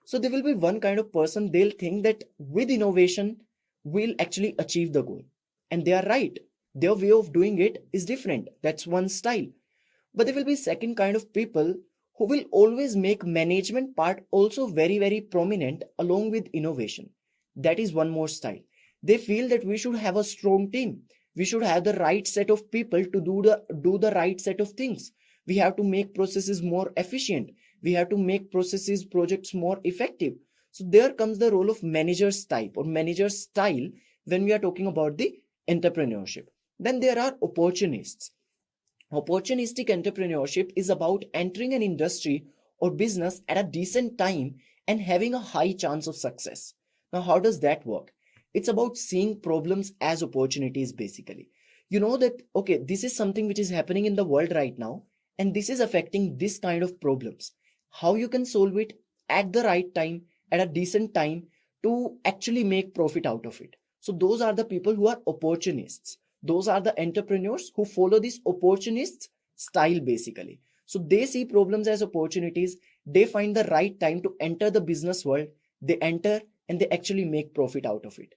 So there will be one kind of person, they'll think that with innovation, we'll actually achieve the goal. And they are right. Their way of doing it is different. That's one style. But there will be second kind of people who will always make management part also very, very prominent along with innovation. That is one more style. They feel that we should have a strong team. We should have the right set of people to do the right set of things. We have to make processes more efficient. We have to make processes, projects more effective. So there comes the role of manager's type or manager style when we are talking about the entrepreneurship. Then there are opportunists. Opportunistic entrepreneurship is about entering an industry or business at a decent time and having a high chance of success. Now, how does that work? It's about seeing problems as opportunities, basically. You know that, okay, this is something which is happening in the world right now, and this is affecting this kind of problems. How you can solve it at the right time, at a decent time, to actually make profit out of it. So those are the people who are opportunists. Those are the entrepreneurs who follow this opportunist style, basically. So they see problems as opportunities. They find the right time to enter the business world. They enter and they actually make profit out of it.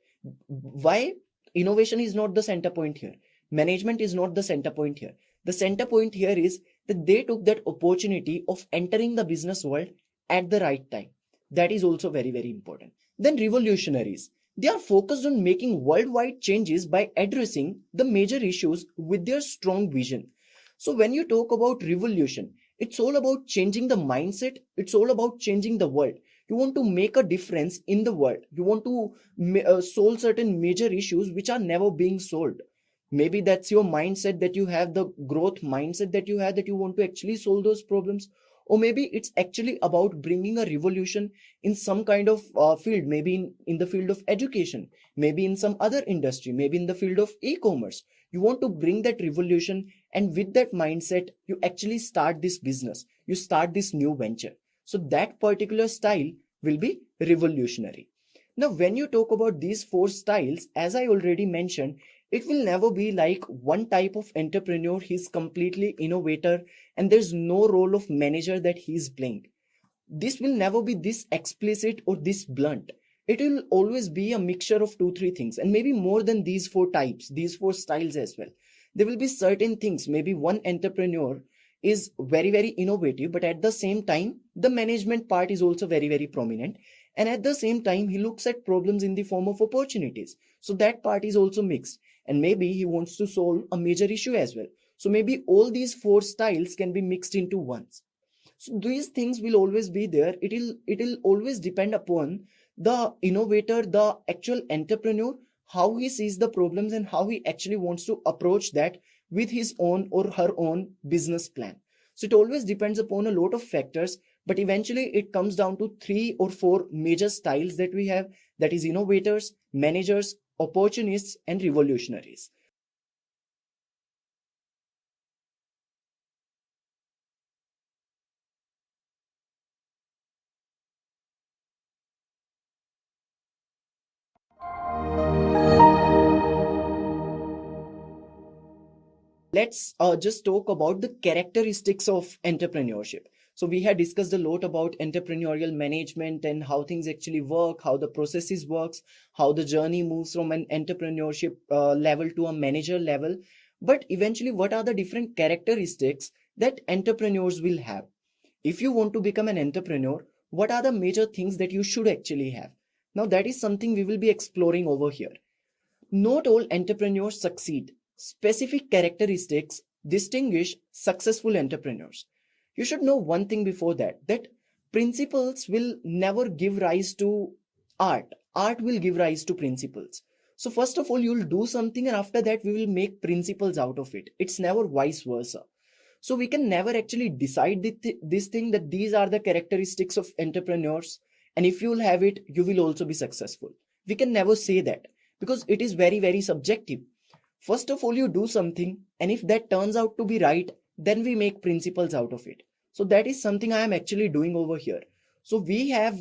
Why? Innovation is not the center point here. Management is not the center point here. The center point here is that they took that opportunity of entering the business world at the right time. That is also very, very important. Then revolutionaries. They are focused on making worldwide changes by addressing the major issues with their strong vision. So when you talk about revolution, it's all about changing the mindset. It's all about changing the world. You want to make a difference in the world. You want to solve certain major issues which are never being solved. Maybe that's your mindset, that you have the growth mindset that you have, that you want to actually solve those problems. Or maybe it's actually about bringing a revolution in some kind of field, maybe in the field of education, maybe in some other industry, maybe in the field of e-commerce. You want to bring that revolution, and with that mindset, you actually start this business. You start this new venture. So that particular style will be revolutionary. Now, when you talk about these four styles, as I already mentioned, it will never be like one type of entrepreneur, he's completely innovator, and there's no role of manager that he's playing. This will never be this explicit or this blunt. It will always be a mixture of two, three things, and maybe more than these four types, these four styles as well. There will be certain things. Maybe one entrepreneur is very, very innovative, but at the same time, the management part is also very, very prominent. And at the same time, he looks at problems in the form of opportunities. So that part is also mixed. And maybe he wants to solve a major issue as well. So maybe all these four styles can be mixed into one. So these things will always be there. It'll always depend upon the innovator, the actual entrepreneur, how he sees the problems and how he actually wants to approach that with his own or her own business plan. So it always depends upon a lot of factors, but eventually it comes down to 3 or 4 major styles that we have, that is innovators, managers, opportunists, and revolutionaries. Let's just talk about the characteristics of entrepreneurship. So we had discussed a lot about entrepreneurial management and how things actually work, how the processes works, how the journey moves from an entrepreneurship level to a manager level. But eventually, what are the different characteristics that entrepreneurs will have? If you want to become an entrepreneur, What are the major things that you should actually have? Now, that is something we will be exploring over here. Not all entrepreneurs succeed. Specific characteristics distinguish successful entrepreneurs. You should know one thing before that principles will never give rise to art. Art will give rise to principles. So first of all, you'll do something and after that we will make principles out of it. It's never vice versa. So we can never actually decide this thing that these are the characteristics of entrepreneurs, and if you'll have it, you will also be successful. We can never say that because it is very, very subjective. First of all, you do something, and if that turns out to be right, then we make principles out of it. So that is something I am actually doing over here. So we have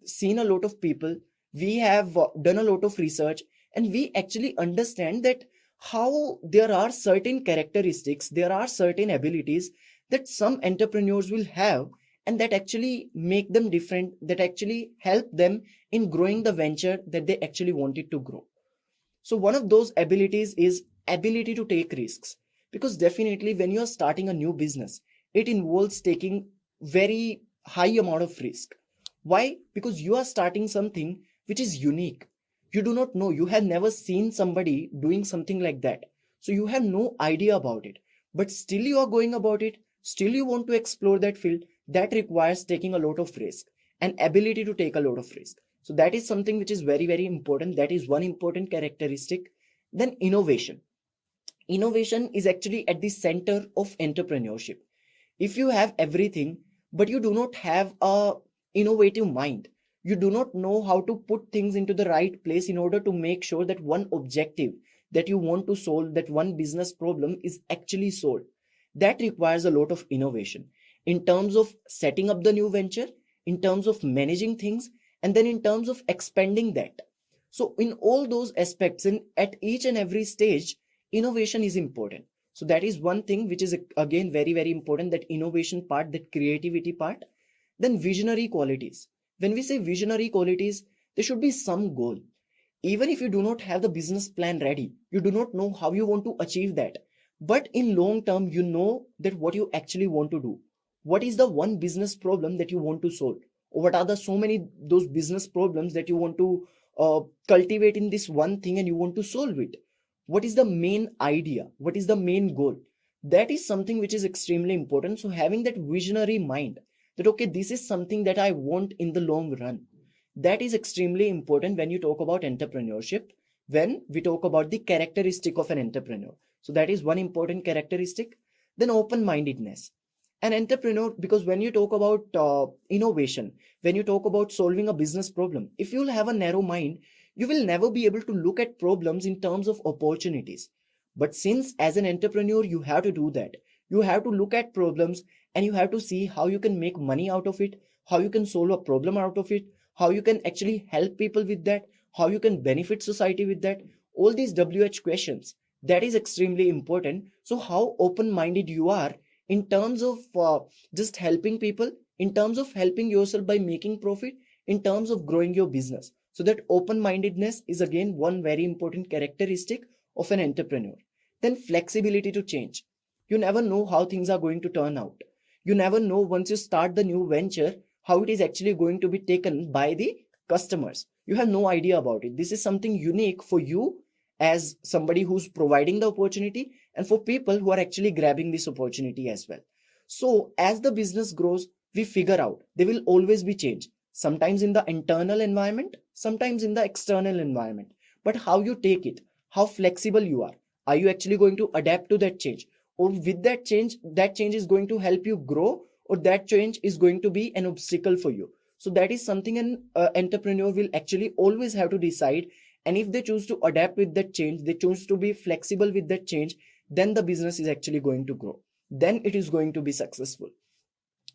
seen a lot of people, we have done a lot of research, and we actually understand that how there are certain characteristics, there are certain abilities that some entrepreneurs will have, and that actually make them different, that actually help them in growing the venture that they actually wanted to grow. So one of those abilities is ability to take risks, because definitely when you are starting a new business, it involves taking very high amount of risk. Why? Because you are starting something which is unique. You do not know, you have never seen somebody doing something like that, so you have no idea about it, but still you are going about it, still you want to explore that field. That requires taking a lot of risk and ability to take a lot of risk. So that is something which is very, very important. That is one important characteristic. Then innovation. Innovation is actually at the center of entrepreneurship. If you have everything but you do not have a innovative mind, you do not know how to put things into the right place in order to make sure that one objective that you want to solve, that one business problem is actually solved, that requires a lot of innovation in terms of setting up the new venture, in terms of managing things, and then in terms of expanding that. So in all those aspects and at each and every stage, innovation is important. So that is one thing which is again very, very important, that innovation part, that creativity part. Then visionary qualities. When we say visionary qualities, there should be some goal. Even if you do not have the business plan ready, you do not know how you want to achieve that, but in long term you know that what you actually want to do. What is the one business problem that you want to solve, or what are the so many those business problems that you want to cultivate in this one thing and you want to solve it? What is the main idea, what is the main goal? That is something which is extremely important. So having that visionary mind, that okay, this is something that I want in the long run, that is extremely important when you talk about entrepreneurship, when we talk about the characteristic of an entrepreneur. So that is one important characteristic. Then open mindedness. An entrepreneur, because when you talk about innovation, when you talk about solving a business problem, if you'll have a narrow mind, you will never be able to look at problems in terms of opportunities. But since as an entrepreneur you have to do that, you have to look at problems and you have to see how you can make money out of it, how you can solve a problem out of it, how you can actually help people with that, how you can benefit society with that. All these WH questions, that is extremely important. So how open minded you are in terms of just helping people, in terms of helping yourself by making profit, in terms of growing your business. So that open mindedness is again one very important characteristic of an entrepreneur. Then flexibility to change. You never know how things are going to turn out. You never know once you start the new venture how it is actually going to be taken by the customers. You have no idea about it. This is something unique for you as somebody who's providing the opportunity, and for people who are actually grabbing this opportunity as well. So as the business grows, we figure out there will always be change, sometimes in the internal environment, sometimes in the external environment. But how you take it, how flexible you are you actually going to adapt to that change, or with that change is going to help you grow, or that change is going to be an obstacle for you? So that is something an entrepreneur will actually always have to decide. And if they choose to adapt with that change, they choose to be flexible with that change, then the business is actually going to grow, then it is going to be successful.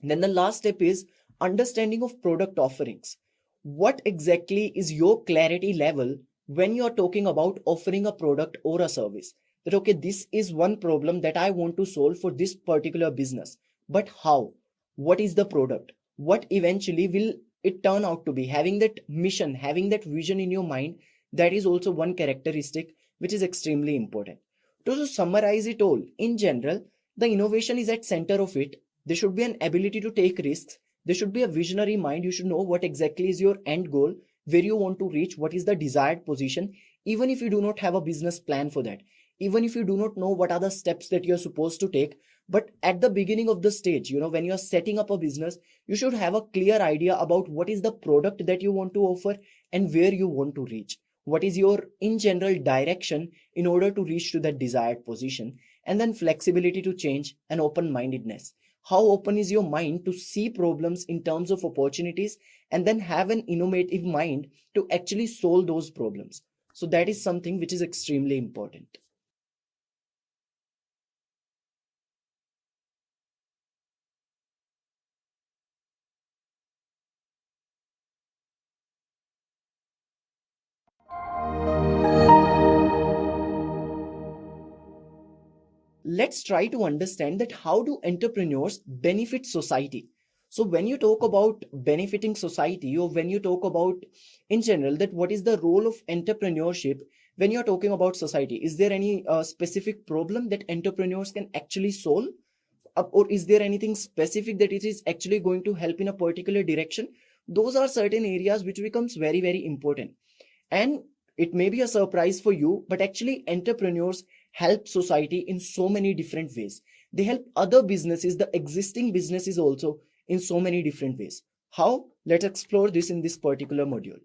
Then the last step is understanding of product offerings. What exactly is your clarity level when you are talking about offering a product or a service? That okay, this is one problem that I want to solve for this particular business, but how? What is the product? What eventually will it turn out to be? Having that mission, having that vision in your mind, that is also one characteristic which is extremely important. To summarize it all, in general, the innovation is at center of it. There should be an ability to take risks. There should be a visionary mind. You should know what exactly is your end goal, where you want to reach, what is the desired position, even if you do not have a business plan for that, even if you do not know what are the steps that you're supposed to take. But at the beginning of the stage, when you're setting up a business, you should have a clear idea about what is the product that you want to offer and where you want to reach. What is your in general direction in order to reach to that desired position? And then flexibility to change and open-mindedness. How open is your mind to see problems in terms of opportunities, and then have an innovative mind to actually solve those problems. So that is something which is extremely important. Let's try to understand that how do entrepreneurs benefit society. So when you talk about benefiting society, or when you talk about in general that what is the role of entrepreneurship when you're talking about society, is there any specific problem that entrepreneurs can actually solve? Or is there anything specific that it is actually going to help in a particular direction? Those are certain areas which becomes very very important. And it may be a surprise for you, but actually entrepreneurs help society in so many different ways. They help other businesses, the existing businesses also, in so many different ways. How? Let's explore this in this particular module.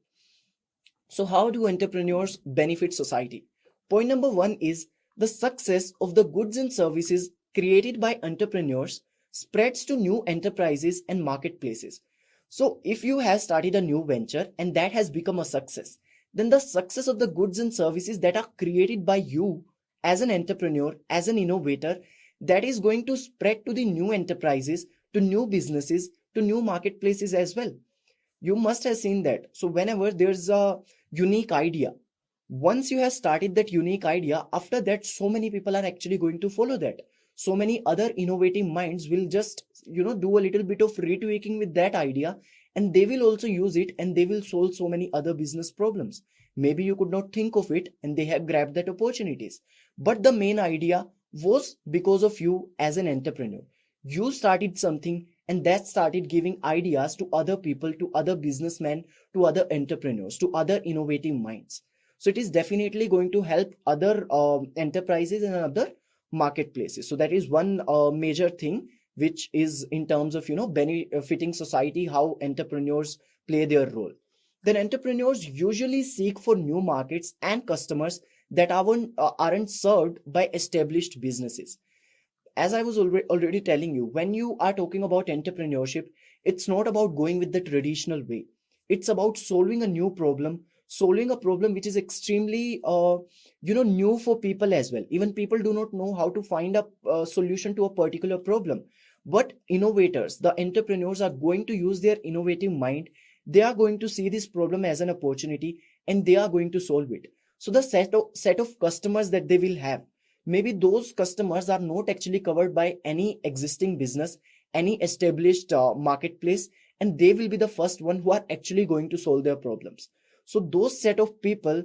So how do entrepreneurs benefit society? Point number one is the success of the goods and services created by entrepreneurs spreads to new enterprises and marketplaces. So if you have started a new venture and that has become a success, then the success of the goods and services that are created by you as an entrepreneur, as an innovator, that is going to spread to the new enterprises, to new businesses, to new marketplaces as well. You must have seen that. So whenever there's a unique idea, once you have started that unique idea, after that so many people are actually going to follow that. So many other innovative minds will just do a little bit of retweaking with that idea, and they will also use it, and they will solve so many other business problems. Maybe you could not think of it, and they have grabbed that opportunities. But the main idea was because of you as an entrepreneur. You started something, and that started giving ideas to other people, to other businessmen, to other entrepreneurs, to other innovative minds. So it is definitely going to help other enterprises and other marketplaces. So that is one major thing which is in terms of benefiting society, how entrepreneurs play their role. Then entrepreneurs usually seek for new markets and customers that aren't served by established businesses. As I was already telling you, when you are talking about entrepreneurship, it's not about going with the traditional way. It's about solving a new problem, solving a problem which is extremely, new for people as well. Even people do not know how to find a solution to a particular problem. But innovators, the entrepreneurs are going to use their innovative mind. They are going to see this problem as an opportunity, and they are going to solve it. So the set of customers that they will have, maybe those customers are not actually covered by any existing business, any established marketplace, and they will be the first one who are actually going to solve their problems. So those set of people,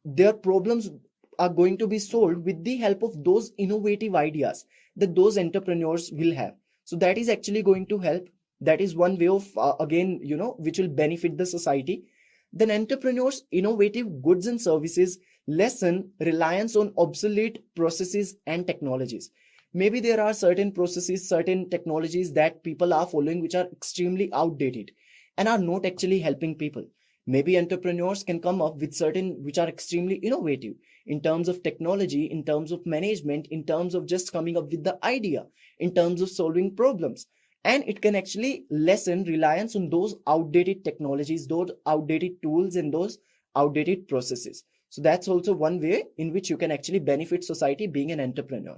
their problems are going to be solved with the help of those innovative ideas that those entrepreneurs will have. So that is actually going to help. That is one way of again, which will benefit the society. Then entrepreneurs innovative goods and services lessen reliance on obsolete processes and technologies. Maybe there are certain processes, certain technologies that people are following which are extremely outdated and are not actually helping people. Maybe entrepreneurs can come up with certain which are extremely innovative in terms of technology, in terms of management, in terms of just coming up with the idea, in terms of solving problems. And it can actually lessen reliance on those outdated technologies, those outdated tools, and those outdated processes. So that's also one way in which you can actually benefit society being an entrepreneur.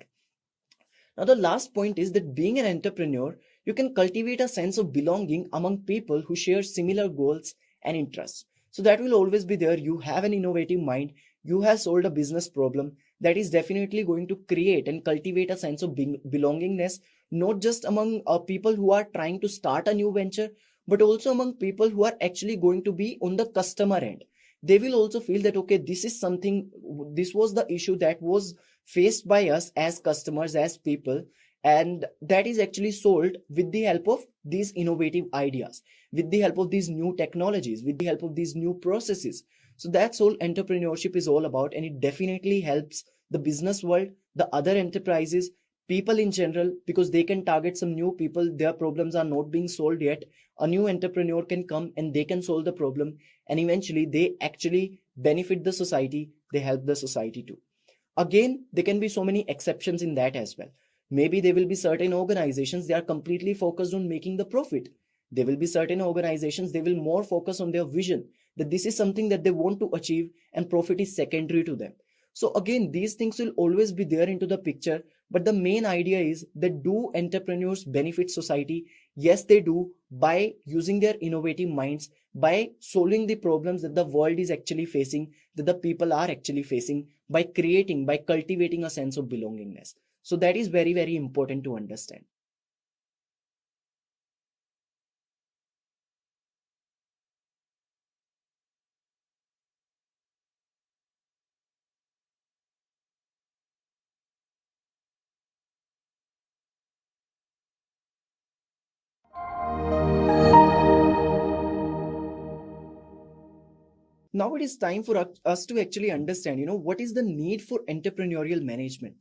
Now, the last point is that being an entrepreneur, you can cultivate a sense of belonging among people who share similar goals and interests. So that will always be there. You have an innovative mind, you have solved a business problem, that is definitely going to create and cultivate a sense of belongingness, not just among people who are trying to start a new venture, but also among people who are actually going to be on the customer end. They will also feel that, okay, this is something, this was the issue that was faced by us as customers, as people, and that is actually solved with the help of these innovative ideas, with the help of these new technologies, with the help of these new processes. So that's all entrepreneurship is all about, and it definitely helps the business world, the other enterprises, people in general, because they can target some new people. Their problems are not being solved yet. A new entrepreneur can come and they can solve the problem, and eventually they actually benefit the society, they help the society too. Again, there can be so many exceptions in that as well. Maybe there will be certain organizations, they are completely focused on making the profit. There will be certain organizations, they will more focus on their vision, that this is something that they want to achieve and profit is secondary to them. So again, these things will always be there into the picture, but the main idea is that do entrepreneurs benefit society? Yes, they do, by using their innovative minds, by solving the problems that the world is actually facing, that the people are actually facing, by creating, by cultivating a sense of belongingness. So that is very, very important to understand. Now it is time for us to actually understand, what is the need for entrepreneurial management.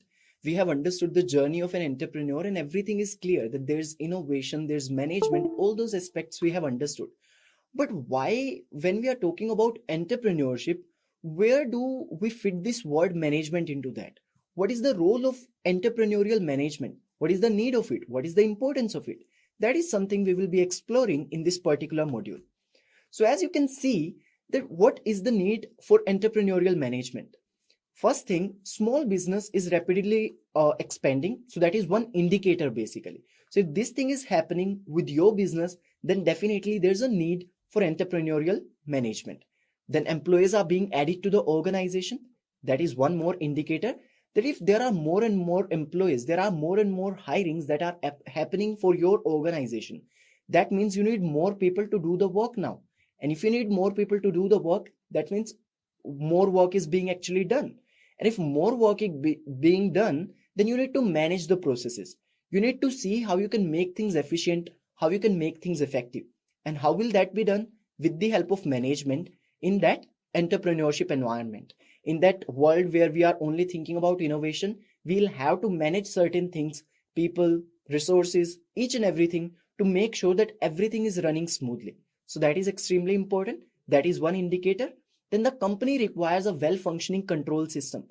We have understood the journey of an entrepreneur, and everything is clear that there's innovation, there's management, all those aspects we have understood. But why, when we are talking about entrepreneurship, where do we fit this word management into that? What is the role of entrepreneurial management? What is the need of it? What is the importance of it? That is something we will be exploring in this particular module. So as you can see, that what is the need for entrepreneurial management? First thing, small business is rapidly expanding. So that is one indicator basically. So if this thing is happening with your business, then definitely there's a need for entrepreneurial management. Then employees are being added to the organization. That is one more indicator, that if there are more and more employees, there are more and more hirings that are happening for your organization. That means you need more people to do the work now. And if you need more people to do the work, that means more work is being actually done. And if more work is being done, then you need to manage the processes. You need to see how you can make things efficient, how you can make things effective. And how will that be done? With the help of management in that entrepreneurship environment. In that world where we are only thinking about innovation, we'll have to manage certain things, people, resources, each and everything, to make sure that everything is running smoothly. So that is extremely important. That is one indicator. Then the company requires a well-functioning control system.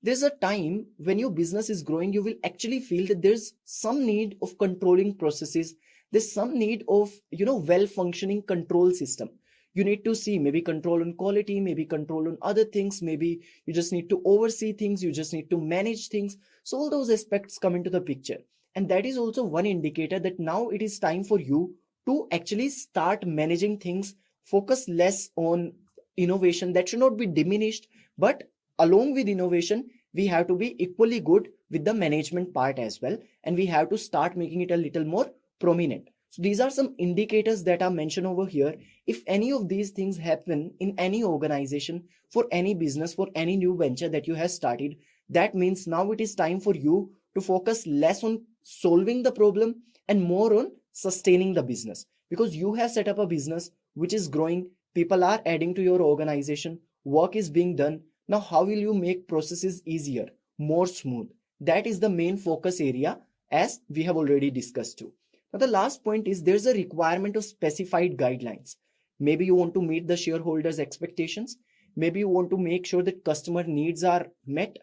There's a time when your business is growing, you will actually feel that there's some need of controlling processes. There's some need of, well-functioning control system. You need to see maybe control on quality, maybe control on other things, maybe you just need to oversee things, you just need to manage things. So all those aspects come into the picture. And that is also one indicator that now it is time for you to actually start managing things, focus less on innovation. That should not be diminished, but along with innovation, we have to be equally good with the management part as well, and we have to start making it a little more prominent. So these are some indicators that are mentioned over here. If any of these things happen in any organization, for any business, for any new venture that you have started, that means now it is time for you to focus less on solving the problem and more on sustaining the business, because you have set up a business which is growing, people are adding to your organization, work is being done. Now how will you make processes easier, more smooth? That is the main focus area, as we have already discussed too. Now the last point is there's a requirement of specified guidelines. Maybe you want to meet the shareholders expectations, maybe you want to make sure that customer needs are met,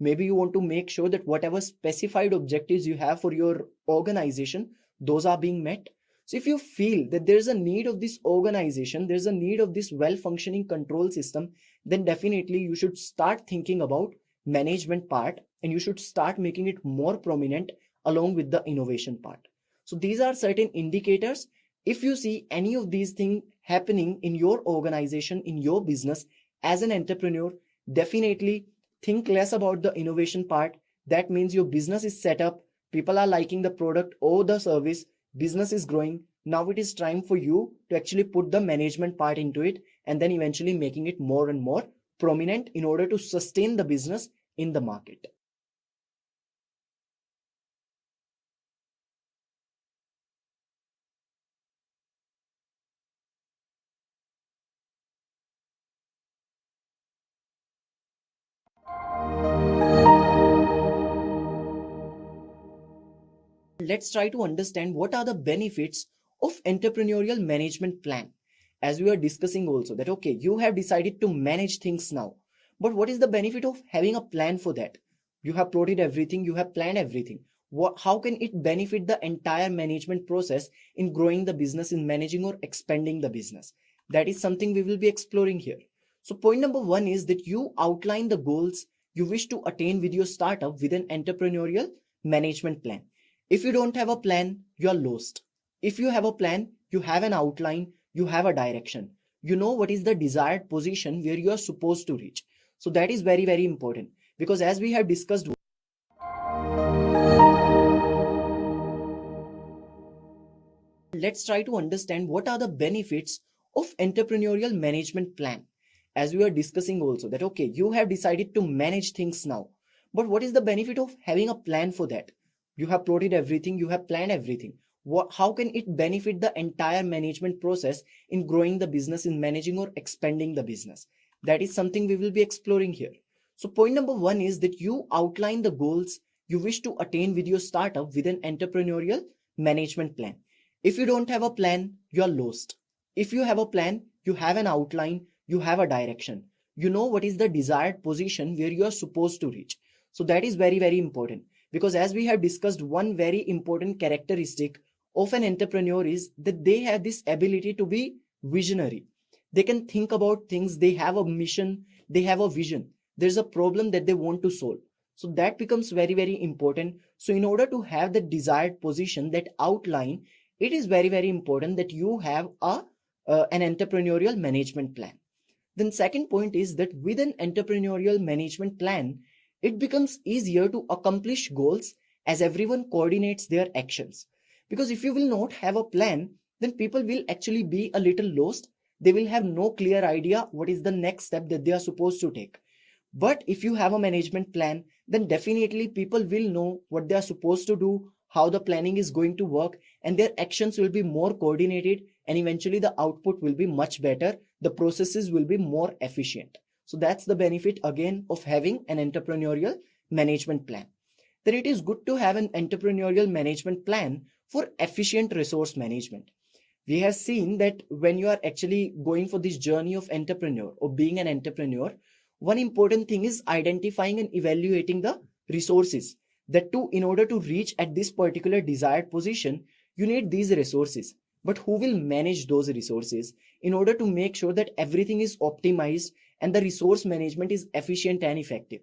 Maybe you want to make sure that whatever specified objectives you have for your organization, those are being met. So if you feel that there's a need of this organization, there's a need of this well-functioning control system, then definitely you should start thinking about management part, and you should start making it more prominent along with the innovation part. So these are certain indicators. If you see any of these things happening in your organization, in your business as an entrepreneur, definitely think less about the innovation part. That means your business is set up, people are liking the product or the service, business is growing. Now it is time for you to actually put the management part into it, and then eventually making it more and more prominent in order to sustain the business in the market. Let's try to understand what are the benefits of entrepreneurial management plan. As we were discussing also that, okay, you have decided to manage things now, but what is the benefit of having a plan for that? You have plotted everything, you have planned everything. How can it benefit the entire management process in growing the business, in managing or expanding the business? That is something we will be exploring here. So point number one is that you outline the goals you wish to attain with your startup with an entrepreneurial management plan. If you don't have a plan, you are lost. If you have a plan, you have an outline, you have a direction. You know what is the desired position where you are supposed to reach. So that is very, very important, because as we have discussed, let's try to understand what are the benefits of entrepreneurial management plan. As we were discussing also that, okay, you have decided to manage things now, but what is the benefit of having a plan for that? You have plotted everything, you have planned everything. How can it benefit the entire management process in growing the business, in managing or expanding the business? That is something we will be exploring here. So point number one is that you outline the goals you wish to attain with your startup with an entrepreneurial management plan. If you don't have a plan, you are lost. If you have a plan, you have an outline, you have a direction. You know what is the desired position where you are supposed to reach. So that is very, very important, because as we have discussed, one very important characteristic of an entrepreneur is that they have this ability to be visionary. They can think about things, they have a mission, they have a vision. There's a problem that they want to solve. So that becomes very, very important. So in order to have the desired position, that outline, it is very, very important that you have an entrepreneurial management plan. Then second point is that with an entrepreneurial management plan, it becomes easier to accomplish goals as everyone coordinates their actions. Because if you will not have a plan, then people will actually be a little lost. They will have no clear idea what is the next step that they are supposed to take. But if you have a management plan, then definitely people will know what they are supposed to do, how the planning is going to work, and their actions will be more coordinated, and eventually the output will be much better. The processes will be more efficient. So that's the benefit again of having an entrepreneurial management plan. Then it is good to have an entrepreneurial management plan for efficient resource management. We have seen that when you are actually going for this journey of entrepreneur or being an entrepreneur, one important thing is identifying and evaluating the resources. That too, in order to reach at this particular desired position, you need these resources. But who will manage those resources in order to make sure that everything is optimized and the resource management is efficient and effective?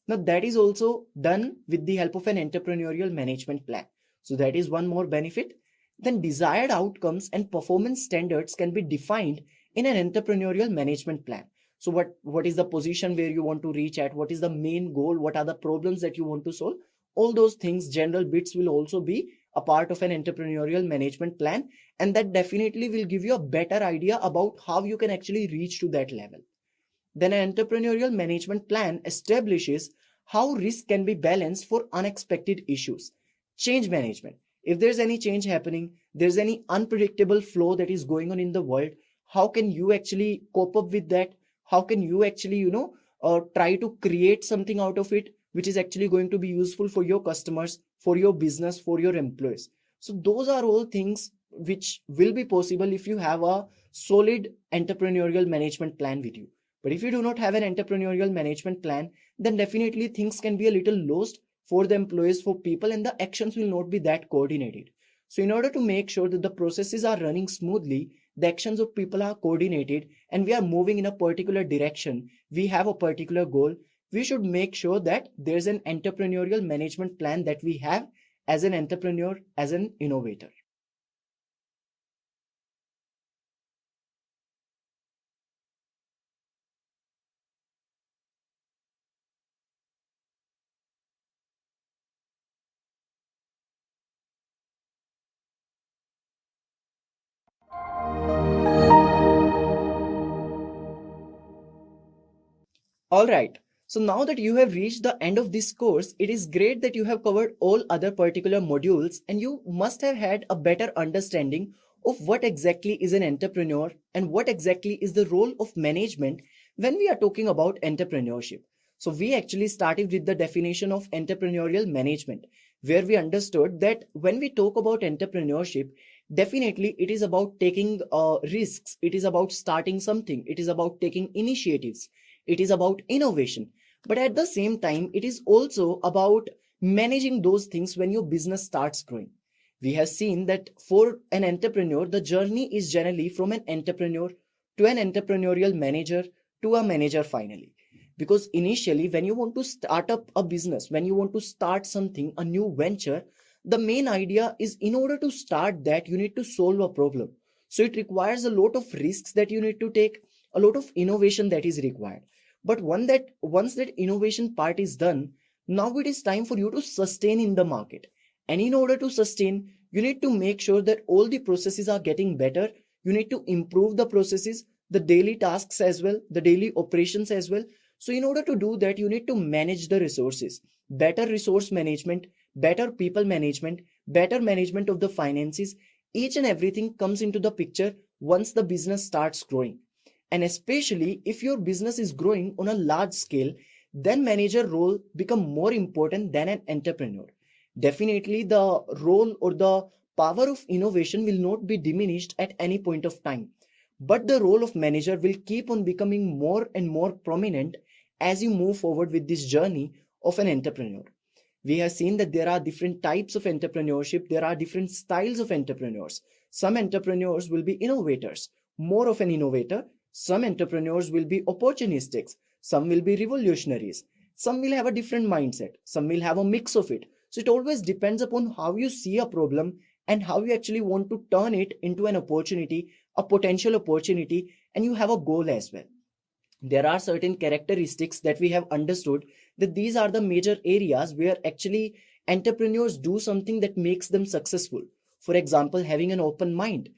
Now that is also done with the help of an entrepreneurial management plan. So that is one more benefit. Then desired outcomes and performance standards can be defined in an entrepreneurial management plan. So what is the position where you want to reach at? What is the main goal? What are the problems that you want to solve? All those things, general bits, will also be a part of an entrepreneurial management plan, and that definitely will give you a better idea about how you can actually reach to that level. Then an entrepreneurial management plan establishes how risk can be balanced for unexpected issues. Change management. If there's any change happening, there's any unpredictable flow that is going on in the world, how can you actually cope up with that? How can you actually, try to create something out of it which is actually going to be useful for your customers, for your business, for your employees? So those are all things which will be possible if you have a solid entrepreneurial management plan with you. But if you do not have an entrepreneurial management plan, then definitely things can be a little lost for the employees, for people, and the actions will not be that coordinated. So in order to make sure that the processes are running smoothly, the actions of people are coordinated, and we are moving in a particular direction, we have a particular goal, we should make sure that there's an entrepreneurial management plan that we have as an entrepreneur, as an innovator. All right. So now that you have reached the end of this course, it is great that you have covered all other particular modules, and you must have had a better understanding of what exactly is an entrepreneur and what exactly is the role of management when we are talking about entrepreneurship. So we actually started with the definition of entrepreneurial management, where we understood that when we talk about entrepreneurship, definitely it is about taking risks, it is about starting something, it is about taking initiatives, it is about innovation. But at the same time, it is also about managing those things when your business starts growing. We have seen that for an entrepreneur, the journey is generally from an entrepreneur to an entrepreneurial manager to a manager finally. Because initially, when you want to start up a business, when you want to start something, a new venture, the main idea is in order to start that, you need to solve a problem. So it requires a lot of risks that you need to take, a lot of innovation that is required. But once that innovation part is done, now it is time for you to sustain in the market. And in order to sustain, you need to make sure that all the processes are getting better. You need to improve the processes, the daily tasks as well, the daily operations as well. So in order to do that, you need to manage the resources. Better resource management, better people management, better management of the finances. Each and everything comes into the picture once the business starts growing. And especially if your business is growing on a large scale, then manager role become more important than an entrepreneur. Definitely the role or the power of innovation will not be diminished at any point of time. But the role of manager will keep on becoming more and more prominent as you move forward with this journey of an entrepreneur. We have seen that there are different types of entrepreneurship, there are different styles of entrepreneurs. Some entrepreneurs will be innovators, more of an innovator. Some entrepreneurs will be opportunistics, some will be revolutionaries, some will have a different mindset, some will have a mix of it. So it always depends upon how you see a problem and how you actually want to turn it into an opportunity, a potential opportunity, and you have a goal as well. There are certain characteristics that we have understood that these are the major areas where actually entrepreneurs do something that makes them successful. For example, having an open mind,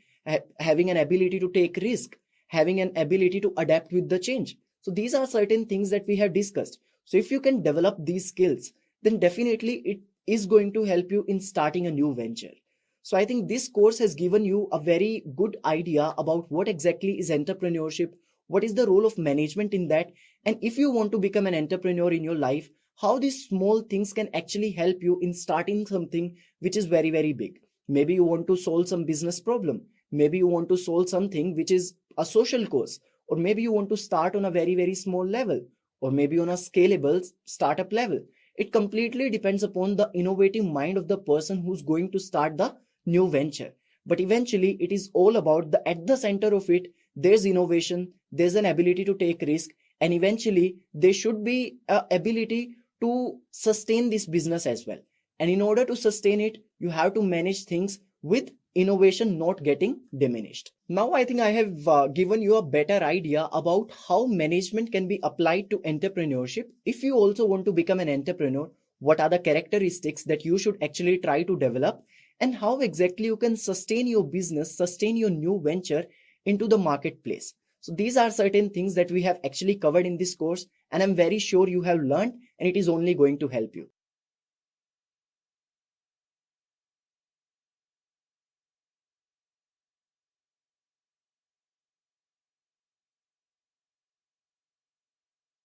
having an ability to take risk, having an ability to adapt with the change. So these are certain things that we have discussed. So if you can develop these skills, then definitely it is going to help you in starting a new venture. So I think this course has given you a very good idea about what exactly is entrepreneurship, what is the role of management in that, and if you want to become an entrepreneur in your life, how these small things can actually help you in starting something which is very, very big. Maybe you want to solve some business problem. Maybe you want to solve something which is a social cause, or maybe you want to start on a very, very small level, or maybe on a scalable startup level. It completely depends upon the innovative mind of the person who's going to start the new venture. But eventually it is all about the at the center of it, there's innovation, there's an ability to take risk, and eventually there should be a ability to sustain this business as well. And in order to sustain it, you have to manage things with innovation not getting diminished. Now I think I have given you a better idea about how management can be applied to entrepreneurship. If you also want to become an entrepreneur, what are the characteristics that you should actually try to develop, and how exactly you can sustain your business, sustain your new venture into the marketplace. So these are certain things that we have actually covered in this course, and I'm very sure you have learned, and it is only going to help you.